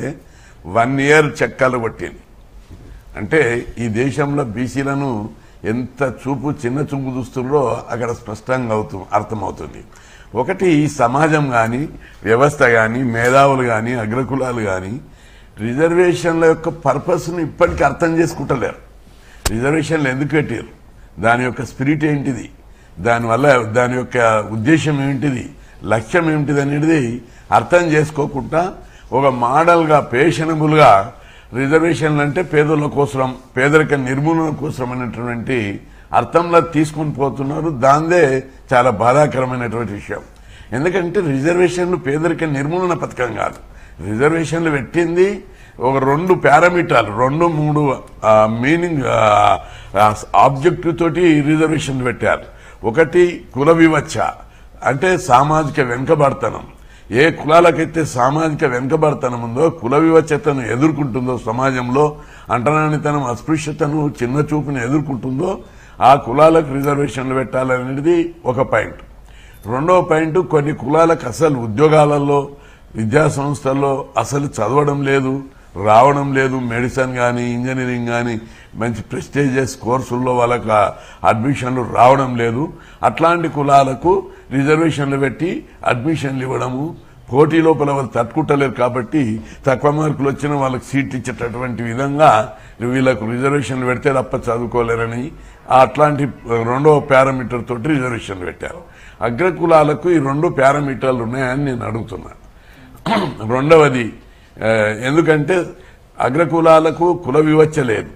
1 ఇయర్ చక్కలు కొట్టింది. అంటే ఈ దేశంలో బీసీలను ఎంత చిన్న చూపు చూస్తుందో అక్కడ స్పష్టంగా అర్థమవుతుంది. ఒకటి, ఈ సమాజం కానీ వ్యవస్థ కానీ మేధావులు కానీ అగ్రకులాలు కానీ రిజర్వేషన్ల యొక్క పర్పస్ను ఇప్పటికీ అర్థం చేసుకుంటలేరు. రిజర్వేషన్లు ఎందుకు పెట్టారు, దాని యొక్క స్పిరిట్ ఏంటిది, దానివల్ల దాని యొక్క ఉద్దేశం ఏమిటిది, లక్ష్యం ఏమిటిది అనేది అర్థం చేసుకోకుండా ఒక మోడల్గా పేషనబుల్గా రిజర్వేషన్లు అంటే పేదల కోసం, పేదరిక నిర్మూలన కోసం అనేటువంటి అర్థంలో తీసుకుని పోతున్నారు. దాందే చాలా బాధాకరమైనటువంటి విషయం. ఎందుకంటే రిజర్వేషన్లు పేదరిక నిర్మూలన పథకం కాదు. రిజర్వేషన్లు పెట్టింది ఒక 2 పారామీటర్లు, 2-3 మీనింగ్ ఆబ్జెక్టివ్ తోటి రిజర్వేషన్లు పెట్టారు. ఒకటి కుల వివక్ష, అంటే సామాజిక వెనుకబడతనం. ఏ కులాలకైతే సామాజిక వెనుకబడతనం ఉందో, కుల వివక్షతను ఎదుర్కొంటుందో, సమాజంలో అంటరానితనం, అస్పృశ్యతను, చిన్న చూపుని ఎదుర్కొంటుందో ఆ కులాలకు రిజర్వేషన్లు పెట్టాలనేది ఒక పాయింట్. 2వ పాయింట్, కొన్ని కులాలకు అసలు ఉద్యోగాలలో, విద్యా సంస్థల్లో అసలు చదవడం లేదు, రావడం లేదు. మెడిసిన్ కానీ ఇంజనీరింగ్ కానీ మంచి ప్రెస్టీజియస్ కోర్సుల్లో వాళ్ళకి అడ్మిషన్లు రావడం లేదు. అట్లాంటి కులాలకు రిజర్వేషన్లు పెట్టి అడ్మిషన్లు ఇవ్వడము, పోటీ లోపల వాళ్ళు తట్టుకుంటలేరు కాబట్టి తక్కువ మార్కులు వచ్చిన వాళ్ళకి సీట్లు ఇచ్చేటటువంటి విధంగా వీళ్ళకు రిజర్వేషన్లు పెడితే తప్ప చదువుకోలేరని అట్లాంటి 2వ పారామీటర్ తోటి రిజర్వేషన్లు పెట్టారు. అగ్రకులాలకు ఈ 2 పారామీటర్లు ఉన్నాయని నేను అడుగుతున్నాను. 2వది, ఎందుకంటే అగ్రకులాలకు కుల వివక్ష లేదు,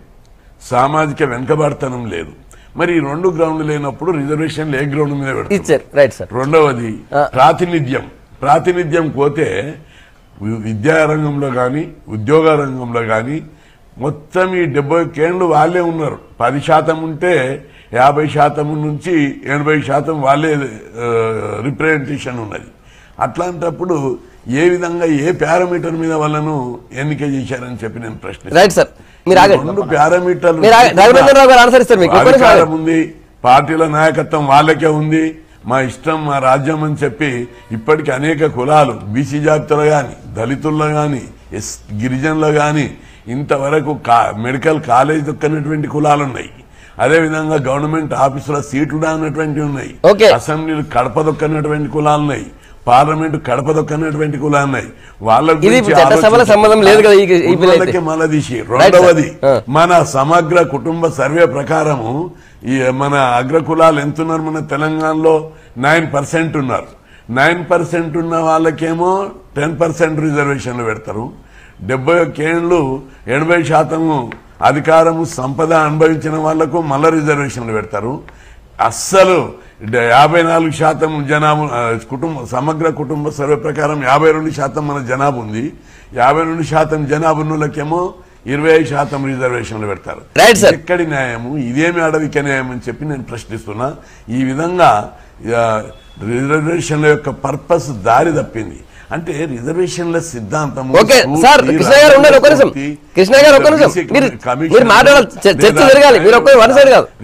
సామాజిక వెనుకబడతనం లేదు. మరి ఈ 2 గ్రౌండ్లు లేనప్పుడు రిజర్వేషన్లు ఏ గ్రౌండ్ మీద పెడతారు? 2వది ప్రాతినిధ్యం పోతే విద్యారంగంలో కానీ ఉద్యోగ రంగంలో కానీ మొత్తం ఈ 70 ఏళ్ళు వాళ్ళే ఉన్నారు. 10% ఉంటే 50% నుంచి 80% వాళ్ళే రిప్రజెంటేషన్ ఉన్నది. అట్లాంటప్పుడు ఏ విధంగా ఏ పారామీటర్ మీద వాళ్ళను ఎన్నిక చేశారని చెప్పి నేను ప్రశ్నిస్తాను. 2 పారామీటర్లు అధికారం ఉంది, పార్టీల నాయకత్వం వాళ్ళకే ఉంది, మా ఇష్టం మా రాజ్యం అని చెప్పి ఇప్పటికీ అనేక కులాలు బీసీ జాబితాలో కానీ, దళితుల్లో కానీ, గిరిజనులో కానీ ఇంతవరకు మెడికల్ కాలేజ్ దొక్కనటువంటి కులాలు ఉన్నాయి. అదేవిధంగా గవర్నమెంట్ ఆఫీసులో సీట్లు రానటువంటి ఉన్నాయి, అసెంబ్లీలు కడప దొక్కనటువంటి కులాలు ఉన్నాయి, పార్లమెంటు కడప దొక్కనటువంటి కులాలు ఉన్నాయి. వాళ్ళకి మలదీసి. 2వది, మన సమగ్ర కుటుంబ సర్వే ప్రకారము ఈ మన అగ్రకులాలు ఎంతున్నారు? మన తెలంగాణలో 9% ఉన్నారు. 9% ఉన్న వాళ్ళకేమో 10% రిజర్వేషన్లు పెడతారు. 71 ఏళ్ళు 80% అధికారము సంపద అనుభవించిన వాళ్లకు మళ్ళా రిజర్వేషన్లు పెడతారు. అస్సలు 54% జనాభా సమగ్ర కుటుంబ సర్వే ప్రకారం 52% మన జనాభా ఉంది. 52% జనాభా ఉన్నోళ్ళకేమో 25% రిజర్వేషన్లు పెడతారు. ఎక్కడి న్యాయము? ఇదేమి అడవిక న్యాయం అని చెప్పి నేను ప్రశ్నిస్తున్నా. ఈ విధంగా రిజర్వేషన్ల యొక్క పర్పస్ దారి తప్పింది. అంటే రిజర్వేషన్ల సిద్ధాంతం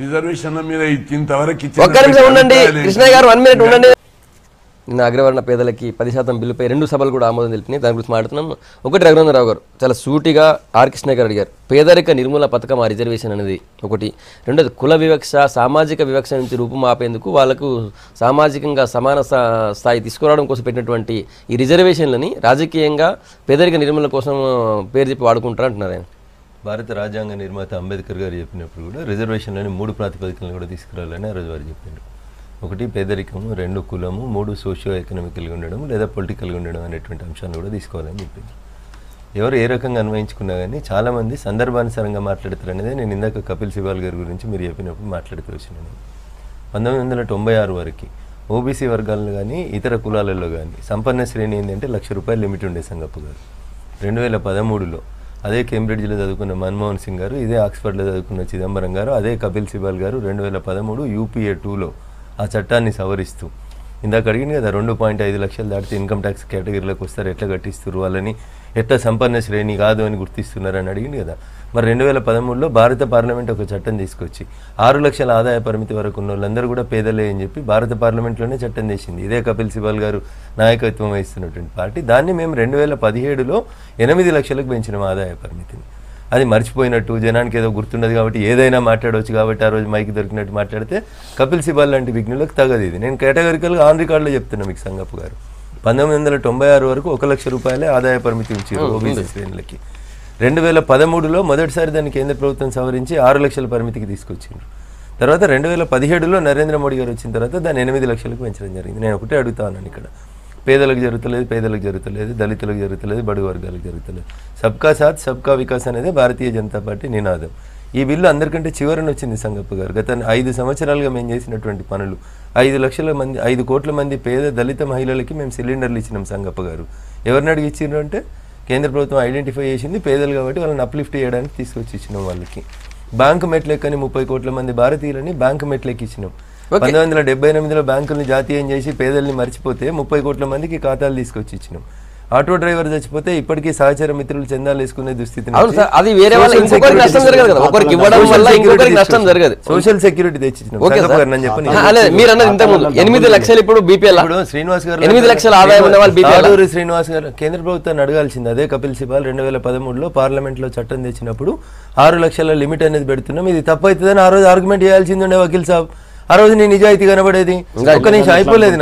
రిజర్వేషన్ల మీద ఇంతవరకు నిన్న అగ్రవర్ణ పేదలకి 10% బిల్లుపై 2 సభలు కూడా ఆమోదం తెలిపినాయి. దాని గురించి మాట్లాడుతున్నాం. ఒకటి రఘునందరావు గారు చాలా సూటిగా ఆర్ కృష్ణ గారు అడిగారు, పేదరిక నిర్మూలన పథకం ఆ రిజర్వేషన్ అనేది ఒకటి. రెండోది కుల వివక్ష, సామాజిక వివక్ష నుంచి రూపుమాపేందుకు వాళ్ళకు సామాజికంగా సమాన స్థాయి తీసుకురావడం కోసం పెట్టినటువంటి ఈ రిజర్వేషన్లని రాజకీయంగా పేదరిక నిర్మూలన కోసం పేరు చెప్పి వాడుకుంటారు అంటున్నారు ఆయన. భారత రాజ్యాంగ నిర్మాత అంబేద్కర్ గారు చెప్పినప్పుడు కూడా రిజర్వేషన్లని 3 ప్రాతిపదికలను కూడా తీసుకురావాలని ఆ రోజు వారు చెప్పారు. ఒకటి పేదరికము, 2 కులము, 3 సోషియో ఎకనామికల్గా ఉండడం లేదా పొలిటికల్గా ఉండడం అనేటువంటి అంశాన్ని కూడా తీసుకోవాలని చెప్పింది. ఎవరు ఏ రకంగా అన్వయించుకున్నా కానీ చాలామంది సందర్భానుసారంగా మాట్లాడతారు అనేది నేను ఇందాక కపిల్ సిబాల్ గారి గురించి మీరు చెప్పినప్పుడు మాట్లాడుతూ వచ్చినాను. 1996 వరకు ఓబీసీ వర్గాలను కానీ ఇతర కులాలలో కానీ సంపన్న శ్రేణి ఏంటంటే ₹1,00,000 లిమిట్ ఉండే సంగప్ప గారు. 2013లో అదే కేంబ్రిడ్జ్లో చదువుకున్న మన్మోహన్ సింగ్ గారు, ఇదే ఆక్స్ఫర్డ్లో చదువుకున్న చిదంబరం గారు, అదే కపిల్ సిబాల్ గారు 2013 UPA 2లో ఆ చట్టాన్ని సవరిస్తూ ఇందాక అడిగింది కదా 2.5 లక్షలు దాటితే ఇన్కమ్ ట్యాక్స్ కేటగిరీలోకి వస్తారు, ఎట్లా కట్టిస్తారు వాళ్ళని, ఎట్లా సంపన్న శ్రేణి కాదు అని గుర్తిస్తున్నారని అడిగింది కదా. మరి 2013లో భారత పార్లమెంట్ ఒక చట్టం తీసుకొచ్చి 6 లక్షల ఆదాయ పరిమితి వరకు ఉన్న వాళ్ళందరూ కూడా పేదలే అని చెప్పి భారత పార్లమెంట్లోనే చట్టం చేసింది. ఇదే కపిల్ సిబాల్ గారు నాయకత్వం వహిస్తున్నటువంటి పార్టీ. దాన్ని మేము 2017లో 8 లక్షలకు పెంచినాం ఆదాయ పరిమితిని. అది మర్చిపోయినట్టు జనానికి ఏదో గుర్తున్నది కాబట్టి ఏదైనా మాట్లాడవచ్చు కాబట్టి ఆ రోజు మైకి దొరికినట్టు మాట్లాడితే కపిల్ సిబాల్ లాంటి విఘ్నులకు తగదు. ఇది నేను కేటగిరికల్గా ఆన్ రికార్డులో చెప్తున్నా మీకు సంగప్ప గారు. 1996 వరకు ₹1,00,000 ఆదాయ పరిమితి ఉంచారు ఓబీసీ శ్రేణులకి. 2013లో మొదటిసారి దాన్ని కేంద్ర ప్రభుత్వం సవరించి 6 లక్షల పరిమితికి తీసుకొచ్చిండ్రు. తర్వాత 2017లో నరేంద్ర మోడీ గారు వచ్చిన తర్వాత దాన్ని 8 లక్షలకు పెంచడం జరిగింది. నేను ఒకటే అడుగుతా ఉన్నాను, ఇక్కడ పేదలకు జరుగుతలేదు, దళితులకు జరుగుతలేదు, బడుగు వర్గాలకు జరుగుతలేదు. సబ్కా సాత్ సబ్కా వికాస్ అనేది భారతీయ జనతా పార్టీ నినాదం. ఈ బిల్లు అందరికంటే చివరన వచ్చింది సంగప్ప గారు. గత 5 సంవత్సరాలుగా మేము చేసినటువంటి పనులు 5 కోట్ల మంది పేద దళిత మహిళలకి మేము సిలిండర్లు ఇచ్చినాం సంగప్ప గారు. ఎవరిని అడిగి ఇచ్చిండ్రు అంటే కేంద్ర ప్రభుత్వం ఐడెంటిఫై చేసింది పేదలు కాబట్టి వాళ్ళని అప్లిఫ్ట్ చేయడానికి తీసుకొచ్చి ఇచ్చినాం. వాళ్ళకి బ్యాంకు మెట్లెక్కని 30 కోట్ల మంది భారతీయులని బ్యాంకు మెట్లెక్కి ఇచ్చినాం. 1978లో బ్యాంకుల్ని జాతీయం చేసి పేదల్ని మర్చిపోతే 30 కోట్ల మందికి ఖాతాలు తీసుకొచ్చి ఇచ్చినాం. ఆటో డ్రైవర్ చచ్చిపోతే ఇప్పటికీ సహచర మిత్రులు చందాలు వేసుకునే దుస్థితి. సోషల్ సెక్యూరిటీ తెచ్చినాం. శ్రీనివాస్ గారు శ్రీనివాస్ గారు కేంద్ర ప్రభుత్వాన్ని అడగాల్సింది. అదే కపిల్ సిబాల్ 2013లో పార్లమెంట్ లో చట్టం తెచ్చినప్పుడు 6 లక్షల లిమిట్ అనేది పెడుతున్నాం, ఇది తప్పు అవుతుందని ఆ రోజు ఆర్గ్యుమెంట్ చేయాల్సింది ఉండే వకీల్ సాబ్. ఆ రోజు నీ నిజాయితీ కనబడేది. ఒక్క నిమిషం అయిపోలేదు.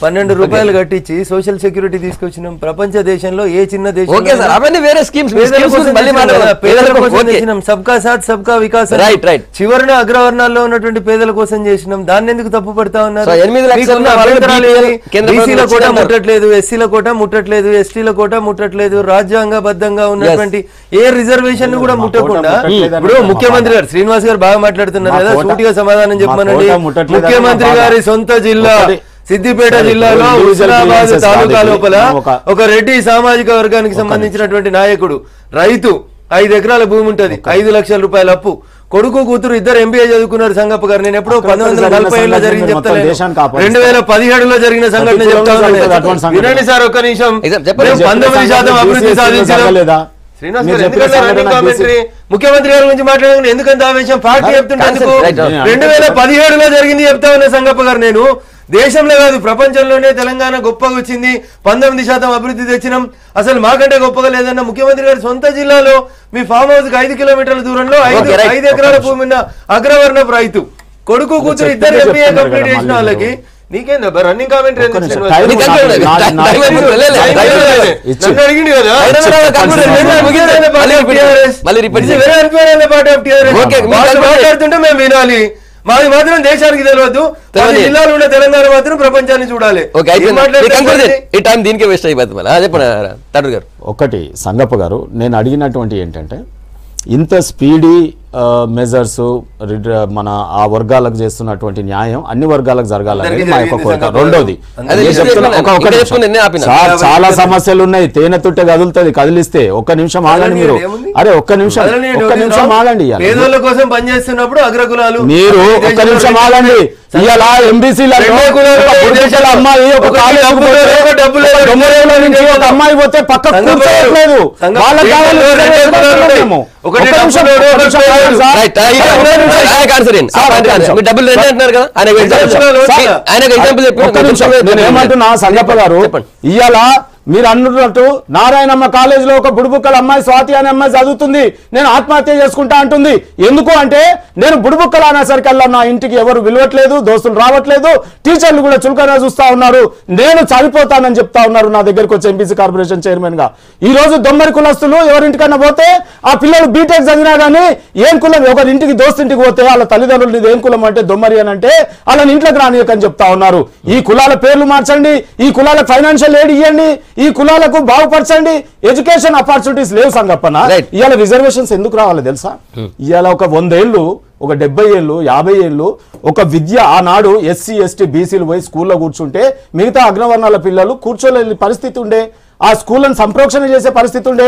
12 రూపాయలు కట్టించి సోషల్ సెక్యూరిటీ తీసుకొచ్చినాం. ప్రపంచ దేశంలో ఏ చిన్న దేశం సబ్కా సాత్ సబ్కా వికాస్ చివరిన అగ్రవర్ణాల్లో ఉన్నటువంటి పేదల కోసం చేసినాం. దాన్ని ఎందుకు తప్పు పడతా ఉన్నారు? బీసీల కోట ముట్టట్లేదు, ఎస్సీల కోట ముట్టట్లేదు, ఎస్టీల కోట ముట్టట్లేదు, రాజ్యాంగబద్ధంగా ఉన్నటువంటి ఏ రిజర్వేషన్ కూడా ముట్టకుండా ఇప్పుడు ముఖ్యమంత్రి గారు శ్రీనివాస్ గారు బాగా మాట్లాడుతున్నారు కదా, సూటిగా సమాధానం చెప్పమనండి. ముఖ్యమంత్రి గారి సొంత జిల్లా సిద్దిపేట జిల్లాలో హుస్నాబాద్ తాలూకా లోపల ఒక రెడ్డి సామాజిక వర్గానికి సంబంధించినటువంటి నాయకుడు, రైతు, 5 ఎకరాల భూమి ఉంటది, 5 లక్షల రూపాయల అప్పు, కొడుకు కూతురు ఇద్దరు MBA చదువుకున్నారు సంగప్ప గారు. నేను ఎప్పుడో 1947లో జరిగింది చెప్తాను, 2017లో జరిగిన సంఘటన చెప్తాను. వినండి సార్ ఒక్క నిమిషం. 19% అభివృద్ధి సాధించారు. శ్రీనివాస్ గారు ముఖ్యమంత్రి గారి గురించి మాట్లాడకుండా ఎందుకంత ఆవేశం? పార్టీ చెప్తుంటే 2017లో జరిగింది చెప్తా ఉన్నా సంగప్ప గారు. నేను దేశంలో కాదు ప్రపంచంలోనే తెలంగాణ గొప్పగా వచ్చింది, 19% అభివృద్ధి తెచ్చినాం, అసలు మాకంటే గొప్పగా లేదన్న ముఖ్యమంత్రి గారి సొంత జిల్లాలో మీ ఫామ్ హౌస్ కి 5 కిలోమీటర్ల దూరంలో 5 ఎకరాల భూమి ఉన్న అగ్రవర్ణపు రైతు, కొడుకు కూతురు ఇద్దరు MBA కంప్లీట్ చేసిన వాళ్ళకి నీకేందా రన్నింగ్ కామెంట్ మాట్లాడుతుంటే మేము వినాలి. మాది మాత్రం దేశానికి తెలియదు, జిల్లాలో ఉండే తెలంగాణ మాత్రం ప్రపంచాన్ని చూడాలి. ఈ టైం దీనికే వేస్ట్ అయిపోతుంది. చెప్పండి తండ్రి గారు. ఒకటి సంగప్ప గారు, నేను అడిగినటువంటి ఏంటంటే ఇంత స్పీడీ మెజర్స్ మన ఆ వర్గాలకు చేస్తున్నటువంటి న్యాయం అన్ని వర్గాలకు జరగాలనేది మా యొక్క కోరిక. రెండోది చాలా సమస్యలు ఉన్నాయి, తేనె తుట్టె కదులుతుంది, కదిలిస్తే ఒక్క నిమిషం ఆగండి మీరు. అరే ఒక్క నిమిషం ఆగండి. పేదోళ్ళ కోసం పనిచేస్తున్నప్పుడు అగ్రకులాలు మీరు ఒక్క నిమిషం ఆగండి. ఇవాళ ఎంబీసీల అమ్మాయి ఒక అమ్మాయి పోతే పక్క కూర్చోట్లేదు. వాళ్ళకి ఏమంటున్నా సంగప్ప గారు, ఇవాళ మీరు అన్నట్టు నారాయణమ్మ కాలేజీలో ఒక బుడుబుక్కల అమ్మాయి స్వాతి అనే అమ్మాయి చదువుతుంది, నేను ఆత్మహత్య చేసుకుంటా అంటుంది. ఎందుకు అంటే నేను బుడుబుక్కల అనేసరికల్లా నా ఇంటికి ఎవరు విలువట్లేదు, దోస్తులు రావట్లేదు, టీచర్లు కూడా చులకన చూస్తా ఉన్నారు, నేను చనిపోతానని చెప్తా ఉన్నారు నా దగ్గరకు వచ్చి ఎంపీసీ కార్పొరేషన్ చైర్మన్ గా. ఈ రోజు దొమ్మరి కులస్తులు ఎవరింటికన్నా పోతే ఆ పిల్లలు బీటెక్ చదివినా గానీ ఏం కులం, ఒకరింటికి దోస్తుంటికి పోతే వాళ్ళ తల్లిదండ్రులు ఏం కులం అంటే దొమ్మరి అని అంటే వాళ్ళని ఇంట్లోకి రానియకని చెప్తా ఉన్నారు. ఈ కులాల పేర్లు మార్చండి, ఈ కులాలకు ఫైనాన్షియల్ ఎయిడ్ ఇవ్వండి, ఈ కులాలకు బాగుపరచండి, ఎడ్యుకేషన్ ఆపర్చునిటీస్ లేవు సంగప్పన. ఇవాళ రిజర్వేషన్స్ ఎందుకు రావాలి తెలుసా? ఇవాళ ఒక 100 ఏళ్ళు, ఒక 70 ఏళ్ళు, 50 ఏళ్ళు ఒక విద్య ఆనాడు ఎస్సీ ఎస్టీ బీసీలు పోయి స్కూల్లో కూర్చుంటే మిగతా అగ్రవర్ణాల పిల్లలు కూర్చోలేని పరిస్థితి ఉండే, ఆ స్కూళ్ళను సంప్రోక్షణ చేసే పరిస్థితి ఉండే.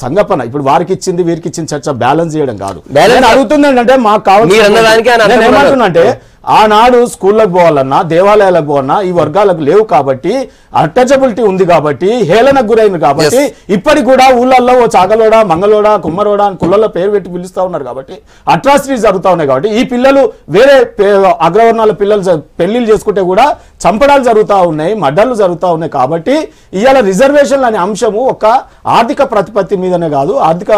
సంగప్పన ఇప్పుడు వారికి ఇచ్చింది వీరికి ఇచ్చింది చర్చ బ్యాలెన్స్ చేయడం కాదు. నేను అడుగుతుంది ఏంటంటే మాకు కావాలి, నేను ఏమంటున్నా అంటే ఆనాడు స్కూళ్ళకు పోవాలన్నా దేవాలయాలకు పోవాలన్నా ఈ వర్గాలకు లేవు కాబట్టి, అటచబిలిటీ ఉంది కాబట్టి, హేళనకు గురైంది కాబట్టి ఇప్పటికి కూడా ఊళ్ళల్లో ఓ చాగలోడా మంగళోడా కుమ్మరోడా అని కుళ్ళల్లో పేరు పెట్టి పిలుస్తా ఉన్నారు కాబట్టి అట్రాసిటీస్ జరుగుతూ ఉన్నాయి. కాబట్టి ఈ పిల్లలు వేరే అగ్రవర్ణాల పిల్లలు పెళ్లిళ్ళు చేసుకుంటే కూడా చంపడాలు జరుగుతూ ఉన్నాయి, మడ్డలు జరుగుతూ ఉన్నాయి. కాబట్టి ఇవాళ రిజర్వేషన్లు అనే అంశము ఒక ఆర్థిక ప్రతిపత్తి మీదనే కాదు, ఆర్థిక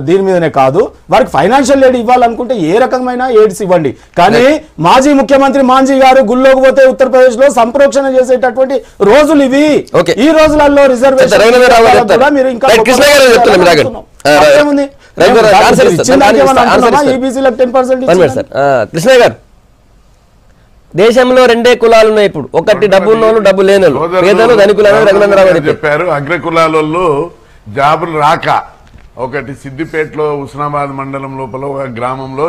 దీని మీదనే కాదు, వారికి ఫైనాన్షియల్ ఎయిడ్ ఇవ్వాలనుకుంటే ఏ రకమైన ఎయిడ్స్ ఇవ్వండి. కానీ మాజీ ముఖ్యమంత్రి మాంజీ గారు గుళ్ళోకి పోతే ఉత్తరప్రదేశ్ లో సంప్రోక్షణ చేసేటటువంటి రోజులు ఇవి. ఈ రోజులలో రిజర్వేషన్ కృష్ణ గారు, దేశంలో 2 కులాలు ఉన్నాయి ఇప్పుడు, ఒకటి డబ్బు ఉన్నోళ్ళు డబ్బు లేని పేదలు ధనికులు చెప్పారు. అగ్రకులాలలో జాబులు రాక ఒకటి సిద్దిపేటలో ఉస్నాబాద్ మండలం లోపల ఒక గ్రామంలో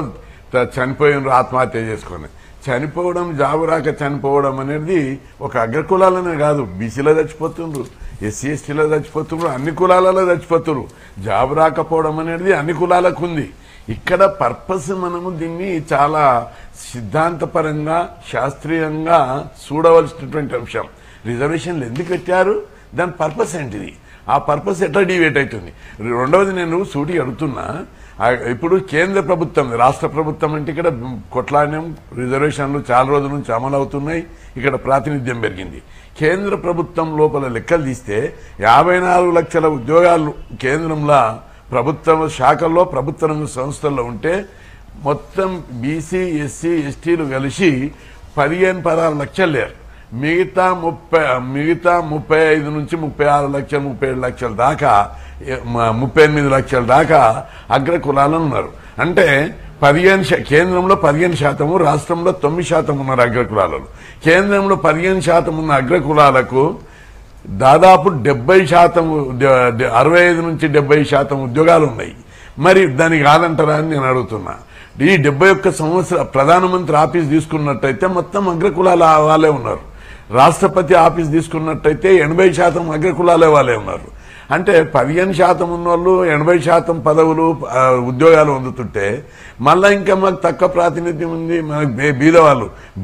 చనిపోయిన ఆత్మహత్య చేసుకుని, చనిపోవడం జాబు రాక చనిపోవడం అనేది ఒక అగ్రకులాలనే కాదు, బీసీలో చచ్చిపోతుండ్రు, ఎస్సీ ఎస్టీలో చచ్చిపోతుండ్రు, అన్ని కులాలలో చచ్చిపోతున్నారు. జాబు రాకపోవడం అనేది అన్ని కులాలకు ఉంది. ఇక్కడ పర్పస్ మనము దీన్ని చాలా సిద్ధాంతపరంగా శాస్త్రీయంగా చూడవలసినటువంటి అంశం. రిజర్వేషన్లు ఎందుకు పెట్టారు, దాని పర్పస్ ఏంటిది, ఆ పర్పస్ ఎట్లా డివేట్ అవుతుంది. రెండవది నేను సూటిగా అడుగుతున్నా, ఇప్పుడు కేంద్ర ప్రభుత్వం రాష్ట్ర ప్రభుత్వం అంటే ఇక్కడ కొట్లాడడం రిజర్వేషన్లు చాలా రోజుల నుంచి అమలు అవుతున్నాయి, ఇక్కడ ప్రాతినిధ్యం పెరిగింది. కేంద్ర ప్రభుత్వం లోపల లెక్కలు తీస్తే 54 లక్షల ఉద్యోగాలు కేంద్రంలో ప్రభుత్వ శాఖల్లో ప్రభుత్వ రంగ సంస్థల్లో ఉంటే మొత్తం బీసీ ఎస్సీ ఎస్టీలు కలిసి 15-16 లక్షలు లేరు. మిగతా 35 నుంచి 36 లక్షలు 37 లక్షల దాకా 38 లక్షల దాకా అగ్రకులాలు ఉన్నారు. అంటే 15 కేంద్రంలో 15%, రాష్ట్రంలో 9% ఉన్నారు అగ్రకులాలలో. కేంద్రంలో 15% ఉన్న అగ్రకులాలకు దాదాపు 70%, 65 నుంచి 70% ఉద్యోగాలు ఉన్నాయి. మరి దానికి కాదంటారా అని నేను అడుగుతున్నా. ఈ 71 సంవత్సరాల ప్రధానమంత్రి ఆఫీస్ తీసుకున్నట్టయితే మొత్తం అగ్రకులాల వాళ్ళే ఉన్నారు. రాష్ట్రపతి ఆఫీస్ తీసుకున్నట్టయితే 80% అగ్రకులాలే వాళ్ళే ఉన్నారు. అంటే 15% ఉన్నోళ్ళు 80% పదవులు ఉద్యోగాలు పొందుతుంటే మళ్ళా ఇంకా మాకు తక్కువ ప్రాతినిధ్యం ఉంది. మనకు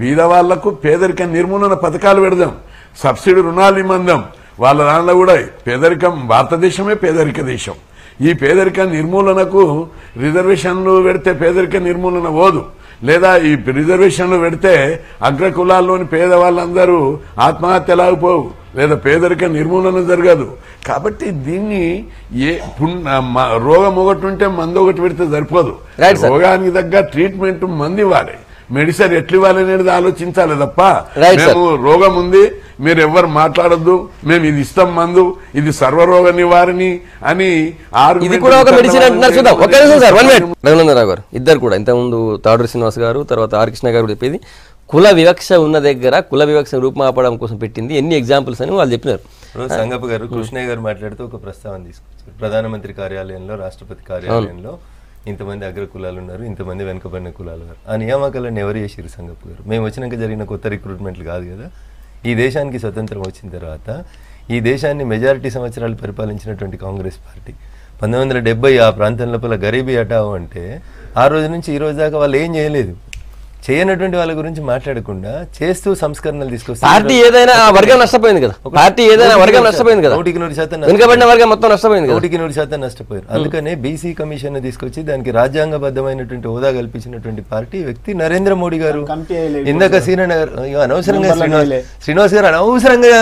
బీదవాళ్లకు పేదరిక నిర్మూలన పథకాలు పెడదాం, సబ్సిడీ రుణాలు ఇమ్మందాం. వాళ్ళ దానిలో కూడా పేదరికం, భారతదేశమే పేదరిక దేశం. ఈ పేదరిక నిర్మూలనకు రిజర్వేషన్లు పెడితే పేదరిక నిర్మూలన పోదు, లేదా ఈ రిజర్వేషన్లు పెడితే అగ్రకులాల్లోని పేదవాళ్ళందరూ ఆత్మహత్యలాగిపోవు, లేదా పేదరిక నిర్మూలన జరగదు. కాబట్టి దీన్ని రోగం ఒకటి ఉంటే మందు ఒకటి పెడితే సరిపోదు. రోగానికి తగ్గ ట్రీట్మెంట్ మంది ఇవ్వాలి, మెడిసిన్ ఎట్లు ఇవ్వాలనేది ఆలోచించాలి తప్ప మేము రోగం ఉంది మీరు ఎవరు మాట్లాడద్దు, మేము ఇది ఇస్తాం మందు, ఇది సర్వరోగ నివారణి అని ఇది కూడా ఒక మెడిసిన్ అంటున్నారు. చూద్దాం ఒక నిమిషం సార్, 1 minute. రఘునందనరావు గారు ఇద్దరు కూడా ఇంతకుముందు తాడూరి శ్రీనివాస్ గారు తర్వాత ఆర్ కృష్ణ గారు చెప్పేది కుల వివక్ష ఉన్న దగ్గర కుల వివక్ష రూపుమాపడం కోసం పెట్టింది ఎన్ని ఎగ్జాంపుల్స్ అని వాళ్ళు చెప్పినారు. సంగప్ప గారు కృష్ణయ్య గారు మాట్లాడుతూ ఒక ప్రస్తావన తీసుకొచ్చారు. ప్రధానమంత్రి కార్యాలయంలో, రాష్ట్రపతి కార్యాలయంలో ఇంతమంది అగ్ర కులాలు ఉన్నారు, ఇంతమంది వెనుకబడిన కులాలు ఉన్నారు. ఆ నియామకాలను ఎవరు చేసిరు సంగప్ప గారు? మేము వచ్చినాక జరిగిన కొత్త రిక్రూట్మెంట్లు కాదు కదా. ఈ దేశానికి స్వతంత్రం వచ్చిన తర్వాత ఈ దేశాన్ని మెజారిటీ సంవత్సరాలు పరిపాలించినటువంటి కాంగ్రెస్ పార్టీ 1970 ఆ ప్రాంతం లోపల గరీబీ హటావో అంటే ఆ రోజు నుంచి ఈ రోజు దాకా వాళ్ళు ఏం చేయలేదు. చేయనటువంటి వాళ్ళ గురించి మాట్లాడకుండా చేస్తూ సంస్కరణలు తీసుకొస్తారు. పార్టీ ఏదైనా వర్గం నష్టపోయింది కదా, పార్టీ ఏదైనా వర్గం నష్టపోయింది కదా, 100% వెనుకబడిన వర్గం మొత్తం నష్టపోయింది కదా, 100% నష్టపోయారు. అందుకనే బీసీ కమిషన్ తీసుకొచ్చి దానికి రాజ్యాంగబద్ధమైనటువంటి హోదా కల్పించినటువంటి పార్టీ వ్యక్తి నరేంద్ర మోడీ గారు. ఇందాక అనవసరంగా శ్రీనివాస్ గారు అనవసరంగా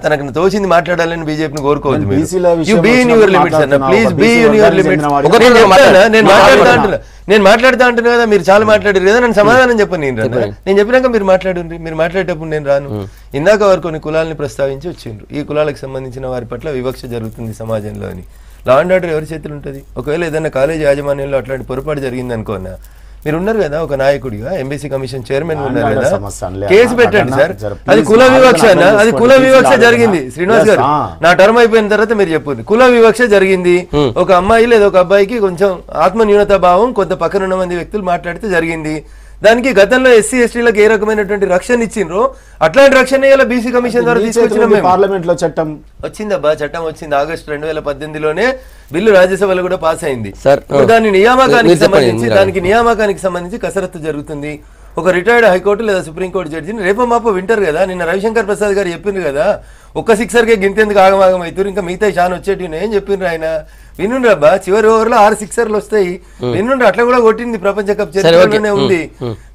తనకు తోచింది మాట్లాడాలని బీజేపీని కోరుకోవద్దు. నేను మాట్లాడుతా అంటున్నా కదా, మీరు చాలా మాట్లాడారు కదా, నన్ను సమాధానం చెప్పండి. నేను చెప్పినాక మీరు మాట్లాడండి. మీరు మాట్లాడేటప్పుడు నేను రాను. ఇందాక వారు కొన్ని కులాలని ప్రస్తావించి వచ్చిండ్రు. ఈ కులాలకు సంబంధించిన వారి పట్ల వివక్ష జరుగుతుంది సమాజంలో అని. లా అండ్ ఆర్డర్ ఎవరి చేతులు ఉంటుంది? ఒకవేళ ఏదైనా కాలేజ్ యాజమాన్యంలో అట్లాంటి పొరపాటు జరిగింది అనుకోనా, మీరు ఉన్నారు కదా ఒక నాయకుడిగా, ఎంబీసీ కమిషన్ చైర్మన్ ఉన్నారు కదా, కేసు పెట్టండి సార్. అది కుల వివక్ష అన్న, అది కుల వివక్ష జరిగింది. శ్రీనివాస్ గారు నా టర్మ్ అయిపోయిన తర్వాత మీరు చెప్పండి. కుల వివక్ష జరిగింది, ఒక అమ్మాయి లేదా ఒక అబ్బాయికి కొంచెం ఆత్మ న్యూనతా భావం కొంత పక్కన ఉన్న మంది వ్యక్తులు మాట్లాడితే జరిగింది. దానికి గతంలో ఎస్సీ ఎస్టీలకు ఏ రకమైనటువంటి రక్షణ ఇచ్చిండ్రో అట్లాంటి రక్షణ బీసీ కమిషన్ ద్వారా తీసుకొచ్చిన పార్లమెంట్ లో చట్టం వచ్చిందబ్బా. చట్టం వచ్చింది ఆగస్టు 2018లోనే. బిల్లు రాజ్యసభలో కూడా పాస్ అయింది. దాని నియామకానికి సంబంధించి కసరత్తు జరుగుతుంది. ఒక రిటైర్డ్ హైకోర్టు లేదా సుప్రీంకోర్టు జడ్జిని రేపో మాపో వింటారు కదా. నిన్న రవిశంకర్ ప్రసాద్ గారు చెప్పిండ్రు కదా, ఒక్క సిక్సర్కే గింతెందుకు ఆగమాగం అవుతారు, ఇంకా మిగతా చాలా వచ్చేటి ఏం చెప్పిండ్రు ఆయన. వినుండ్రు అబ్బా, చివరి ఓవర్లో 6 సిక్సర్లు వస్తాయి. వినుండ్రు, అట్లా కూడా కొట్టింది ప్రపంచ కప్ చరిత్రలోనే ఉంది.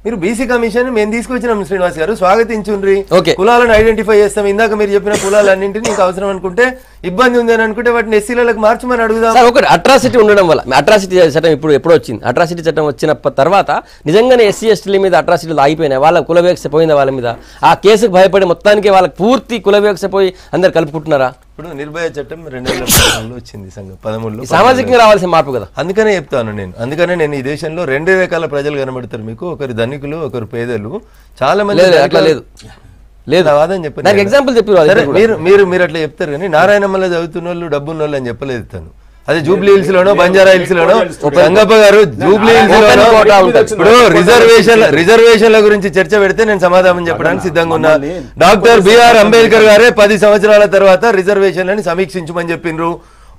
మీరు బీసీ కమిషన్ మేము తీసుకొచ్చినాం శ్రీనివాస్ గారు, స్వాగతించుండ్రి. కులాలను ఐడెంటిఫై చేస్తాం. ఇందాక మీరు చెప్పిన కులాలన్నింటినీ ఇంకా అవసరం అనుకుంటే, ఇబ్బంది ఉంది అని అనుకుంటే వాటిని ఎస్సీలకు మార్చమని అడుగుదాం. ఒకటి అట్రాసిటీ ఉండడం వల్ల, అట్రాసిటీ చట్టం ఎప్పుడు వచ్చింది? అట్రాసిటీ చట్టం వచ్చిన తర్వాత నిజంగానే ఎస్సీ ఎస్టీల మీద అట్రాసిటీలు ఆగిపోయినాయి. వాళ్ళ కుల వివక్ష పోయింది వాళ్ళ మీద. ఆ కేసుకు భయపడి మొత్తానికి వాళ్ళకి పూర్తి కుల వివక్ష పోయి అందరు కలుపుకుంటున్నారా? ఇప్పుడు నిర్భయ చట్టం 2013లో వచ్చింది, 13లో సామాజికంగా రావాల్సిన మార్పు కదా. అందుకనే చెప్తాను నేను ఈ దేశంలో 2 రకాల ప్రజలు కనబడతారు మీకు. ఒకరు ధనికులు, ఒకరు పేదలు. చాలా మంది అట్లా లేదు వాదని చెప్పారు. ఎగ్జాంపుల్ చెప్పి మీరు అట్లా చెప్తారు కానీ నారాయణమ్మలో చదువుతున్న వాళ్ళు డబ్బున్న వాళ్ళు అని చెప్పలేదు తను. అదే జూబ్లీ హిల్స్ లోనో బంజారా హిల్స్ లోనో సంగప్ప గారు జూబ్లీ హిల్స్ లోనో ఇప్పుడు రిజర్వేషన్ల గురించి చర్చ పెడితే నేను సమాధానం చెప్పడానికి సిద్ధంగా ఉన్నా. డాక్టర్ బిఆర్ అంబేద్కర్ గారే 10 సంవత్సరాల తర్వాత రిజర్వేషన్లని సమీక్షించమని చెప్పిండ్రు.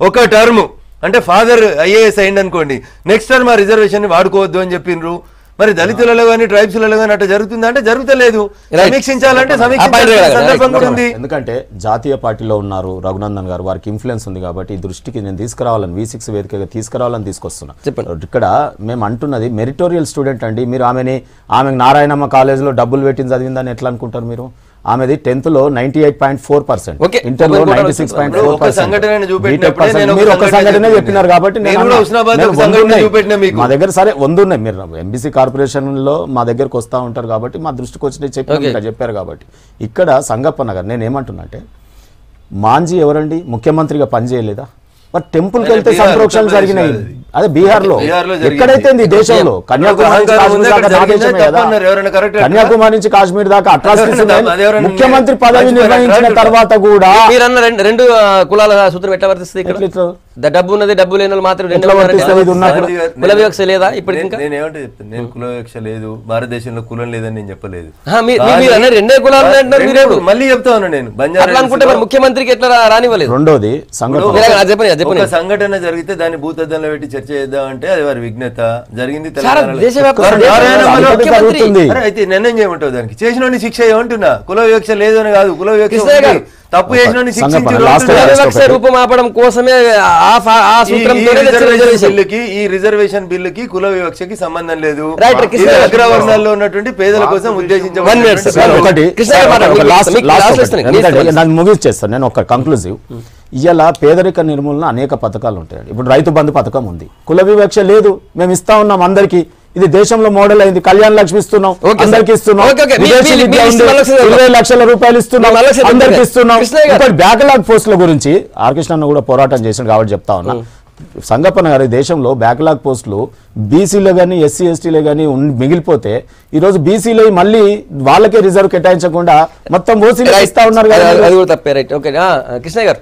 ఒక టర్మ్ అంటే ఫాదర్ ఐఏఎస్ అయింది అనుకోండి, నెక్స్ట్ టర్మ్ ఆ రిజర్వేషన్ ని వాడుకోవద్దు అని చెప్పిండ్రు. మరి దళితులలో కానీ ట్రైబ్స్లలో కానీ అట్లా జరుగుతుందా అంటే జరుగుతలేదు. సమీక్షించాలంటే సమీక్షించాలి. ఎందుకంటే జాతీయ పార్టీలో ఉన్నారు రఘునందన్ గారు, వారికి ఇన్ఫ్లుయెన్స్ ఉంది కాబట్టి ఈ దృష్టికి నేను తీసుకురావాలని V6 వేదికగా తీసుకురావాలని తీసుకొస్తున్నా. ఇక్కడ మేము అంటున్నది మెరిటోరియల్ స్టూడెంట్ అండి. మీరు ఆమెకు నారాయణమ్మ కాలేజీలో డబ్బులు పెట్టింది చదివిందని ఎట్లా అనుకుంటారు మీరు? ఆమెది 10th లో 98.4%, ఇంటర్లో 96.4%. మీరు ఒక సంఘటన చెప్పినారు కాబట్టి మా దగ్గర సరే వందున్నాయి. మీరు ఎంబీసీ కార్పొరేషన్ లో మా దగ్గరకు వస్తూ ఉంటారు కాబట్టి మా దృష్టికి వచ్చి చెప్పారు కాబట్టి. ఇక్కడ సంగప్పన్న గారు నేను ఏమంటున్నా అంటే, మాంజీ ఎవరండి ముఖ్యమంత్రిగా పనిచేయలేదా? బట్ టెంపుల్ కి వెళ్తే సంప్రోక్షణలు జరిగినాయి. అదే బీహార్ లో ఎక్కడైతే దేశంలో కన్యాకుమారి నుంచి కాశ్మీర్ దాకా అట్రాసిటీస్. ముఖ్యమంత్రి పదవి నిర్వహించిన తర్వాత కూడా మీరన్న 2 కులాల సూత్రం ఎట్లా వర్తిస్తుంది? డబ్బు ఉన్నది, డబ్బు లేని వాళ్ళు మాత్రం కుల వివక్ష లేదా? ఇప్పుడు నేను ఏమంటే చెప్తాను, నేను కుల వివక్ష లేదు, భారతదేశంలో కులం లేదని నేను చెప్పలేదు. 2 కులాలు మళ్ళీ చెప్తా ఉన్నా నేను. బంజారా అనుకుంటే ముఖ్యమంత్రికి ఎట్లా రానివ్వలేదు? రెండోది ఒక సంఘటన జరిగితే దాన్ని భూతద్దంలో పెట్టి చర్చ చేద్దాం అంటే అది వారి విఘ్నత. జరిగింది అయితే నిర్ణయం చేయమంటావు దానికి. చేసిన శిక్ష ఏమంటున్నా? కుల వివక్ష లేదు అని కాదు, కుల వివక్ష తప్పు చేసిన రూపమాపడం కోసమే ఈ రిజర్వేషన్ బిల్లుకి కుల వివక్షకి సంబంధం లేదు. అగ్రవర్ణాల్లో ఉన్నటువంటి పేదల కోసం ఉద్దేశించి ముగిచేస్తాను నేను. ఒక కంక్లూజివ్, ఇవాళ పేదరిక నిర్మూలన అనేక పథకాలు ఉంటాయండి. ఇప్పుడు రైతు బంధు పథకం ఉంది, కుల వివక్ష లేదు, మేము ఇస్తా ఉన్నాం అందరికీ. ఇది దేశంలో మోడల్ అయింది. కళ్యాణ లక్ష్మి ఇస్తున్నాం, అందరికి ఇస్తున్నాం, విదేశీ విద్య ఉంది, 20 లక్షల రూపాయలు ఇస్తున్నాం, అందరికి ఇస్తున్నాం. ఇప్పుడు బ్యాక్లాగ్ పోస్టుల గురించి ఆర్ కృష్ణ కూడా పోరాటం చేసిండు కాబట్టి చెప్తా ఉన్నా. సంగప్పన్న గారి దేశంలో బ్యాక్లాగ్ పోస్టులు బీసీలో కానీ ఎస్సీ ఎస్టీలో కానీ మిగిలిపోతే ఈరోజు బీసీలో మళ్ళీ వాళ్ళకే రిజర్వ్ కేటాయించకుండా మొత్తం ఓసీలో ఇస్తా ఉన్నారు కదా. అది కూడా తప్పే. Right, okay. కృష్ణ గారు,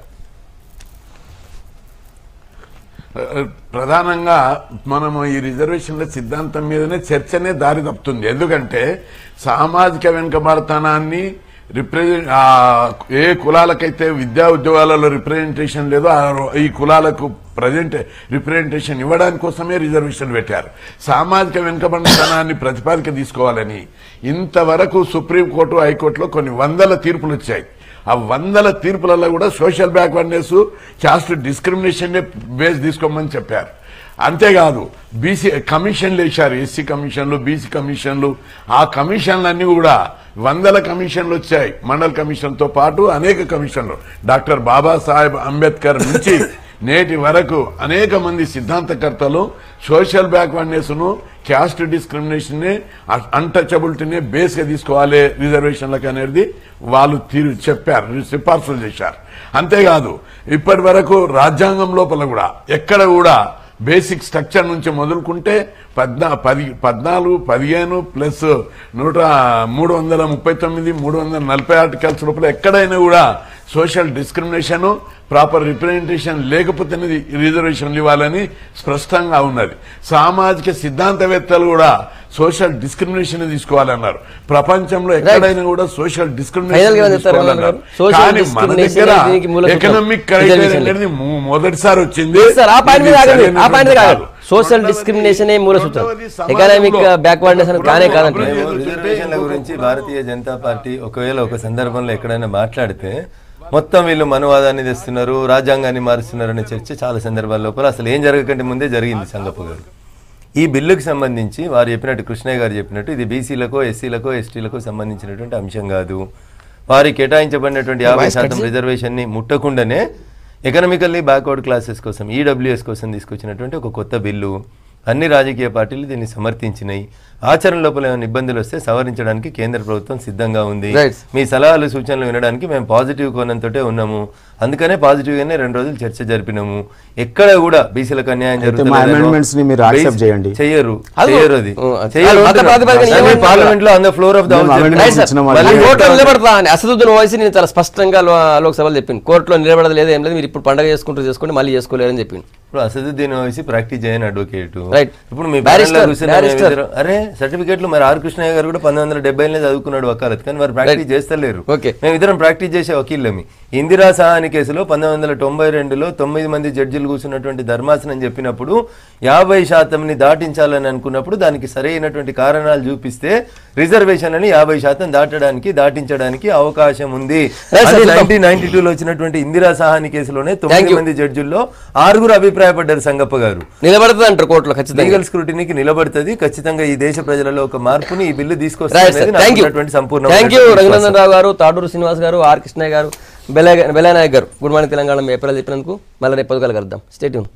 ప్రధానంగా మనము ఈ రిజర్వేషన్ల సిద్ధాంతం మీదనే చర్చనే దారి తప్పుతుంది. ఎందుకంటే సామాజిక వెనుకబడతనాన్ని ఏ కులాలకైతే విద్యా ఉద్యోగాలలో రిప్రజెంటేషన్ లేదో ఈ కులాలకు ప్రజెంట్ రిప్రజెంటేషన్ ఇవ్వడానికి కోసమే రిజర్వేషన్ పెట్టారు. సామాజిక వెనుకబడతనాన్ని ప్రతిపాదిక తీసుకోవాలని ఇంతవరకు సుప్రీంకోర్టు, హైకోర్టులో కొన్ని వందల తీర్పులు వచ్చాయి. ఆ వందల తీర్పులలో కూడా social backwardness, caste discrimination base తీసుకోమని చెప్పారు. అంతేకాదు బీసీ కమిషన్లు వేశారు, ఎస్సీ కమిషన్లు, బీసీ కమిషన్లు. ఆ కమిషన్లన్నీ కూడా వందల కమిషన్లు వచ్చాయి. మండల్ కమిషన్తో పాటు అనేక కమిషన్లు. డాక్టర్ బాబాసాహెబ్ అంబేద్కర్ నుంచి నేటి వరకు అనేక మంది సిద్ధాంతకర్తలు సోషల్ బ్యాక్వర్డ్నెస్ ను, క్యాస్ట్ డిస్క్రిమినేషన్ ని, అన్టచబిలిటీని బేస్ గా తీసుకోవాలి రిజర్వేషన్లకు అనేది వాళ్ళు చెప్పారు, సిఫార్సులు చేశారు. అంతేకాదు ఇప్పటి వరకు రాజ్యాంగం లోపల కూడా ఎక్కడ కూడా బేసిక్ స్ట్రక్చర్ నుంచి మొదలుకుంటే 14, 15 ప్లస్ 339, 340 ఆర్టికల్స్ లోపల ఎక్కడైనా కూడా సోషల్ డిస్క్రిమినేషన్, ప్రాపర్ రిప్రజెంటేషన్ లేకపోతేనే రిజర్వేషన్లు ఇవ్వాలని స్పష్టంగా ఉన్నది. సామాజిక సిద్ధాంతవేత్తలు కూడా సోషల్ డిస్క్రిమినేషన్ తీసుకోవాలన్నారు. ప్రపంచంలో ఎక్కడైనా కూడా సోషల్ డిస్క్రిమినేషన్ తీసుకోవాలన్నారు. కానీ మన దగ్గర ఎకనామిక్ క్రైటీరియా అనేది మొదటిసారి వచ్చింది. సోషల్ డిస్క్రిమినేషన్ మూల సూత్రం, ఎకనామిక్ బ్యాక్వర్డ్నెస్ కానే కాదంటే. రిజర్వేషన్ల గురించి భారతీయ జనతా పార్టీ ఒకవేళ ఒక సందర్భంలో ఎక్కడైనా మాట్లాడితే మొత్తం వీళ్ళు మనువాదాన్ని తెస్తున్నారు, రాజ్యాంగాన్ని మారుస్తున్నారు అనే చర్చ చాలా సందర్భాల లోపల అసలు ఏం జరగకంటే ముందే జరిగింది. సంగప్ప గారు ఈ బిల్లుకు సంబంధించి వారు చెప్పినట్టు, కృష్ణయ్య గారు చెప్పినట్టు, ఇది బీసీలకో, ఎస్సీలకో, ఎస్టీలకో సంబంధించినటువంటి అంశం కాదు. వారికి కేటాయించబడినటువంటి 50% రిజర్వేషన్ని ముట్టకుండానే ఎకనామికల్లీ బ్యాక్వర్డ్ క్లాసెస్ కోసం, ఈడబ్ల్యూఎస్ కోసం తీసుకొచ్చినటువంటి ఒక కొత్త బిల్లు. అన్ని రాజకీయ పార్టీలు దీన్ని సమర్థించినాయి. ఆచరణ లోపల ఏమైనా ఇబ్బందులు వస్తే సవరించడానికి కేంద్ర ప్రభుత్వం సిద్ధంగా ఉంది. మీ సలహాలు, సూచనలు వినడానికి మేము పాజిటివ్ కోణంతో ఉన్నాము. అందుకనే పాజిటివ్గానే 2 రోజులు చర్చ జరిపినాము. ఎక్కడ కూడా బీసీలకు అన్యాయం జరుగుతుంది చెయ్యరు. పార్లమెంట్ లో on the floor of the Asaduddin Owaisi నేను చాలా స్పష్టంగా లోక్సభలో చెప్పింది, కోర్టులో నిలబడలేదు, ఏం లేదు, మీరు ఇప్పుడు పండుగ చేసుకోండి, మళ్ళీ చేసుకోలేరని చెప్పింది. ఇప్పుడు అసదుద్దీన్ ఓవైసీ ప్రాక్టీస్ చేయని అడ్వకేట్. ఇప్పుడు మీ అరే సర్టిఫికేట్లు మరి ఆర్ కృష్ణయ్య గారు కూడా 1970 చదువుకున్నాడు వకాలత్, కానీ వారు ప్రాక్టీస్ చేస్తలేరు. మేము ఇద్దరం ప్రాక్టీస్ చేసే వకీళ్ళమి. ఇందిరా సహాని కేసులో 1992లో 9 మంది జడ్జిలు కూర్చున్నటువంటి ధర్మాసనం చెప్పినప్పుడు 50% దాటించాలని అనుకున్నప్పుడు దానికి సరైనటువంటి కారణాలు చూపిస్తే రిజర్వేషన్ అని 50% దాటించడానికి అవకాశం ఉంది. 1992లో వచ్చినటువంటి ఇందిరా సహాని కేసులోనే 9 మంది జడ్జిల్లో 6 అభిప్రాయపడ్డారు. సంగప్ప గారు నిలబడుతుంది అంటారు కోర్టులో, లీగల్ స్క్రూటినీకి నిలబడుతుంది. ఖచ్చితంగా ఈ దేశ ప్రజలలో ఒక మార్పుని ఈ బిల్లు తీసుకొస్తుంది. సంపూర్ణ రఘునందన్ రావు గారు, తాడూరు శ్రీనివాస్ గారు, ఆర్ కృష్ణయ్య గారు, బెలానాయక్ గారు, గుడ్ మార్నింగ్ తెలంగాణ మీ ఏప్రిల్ చెప్పినందుకు. మళ్ళీ రేపు 10 కలుద్దాం. Stay tune.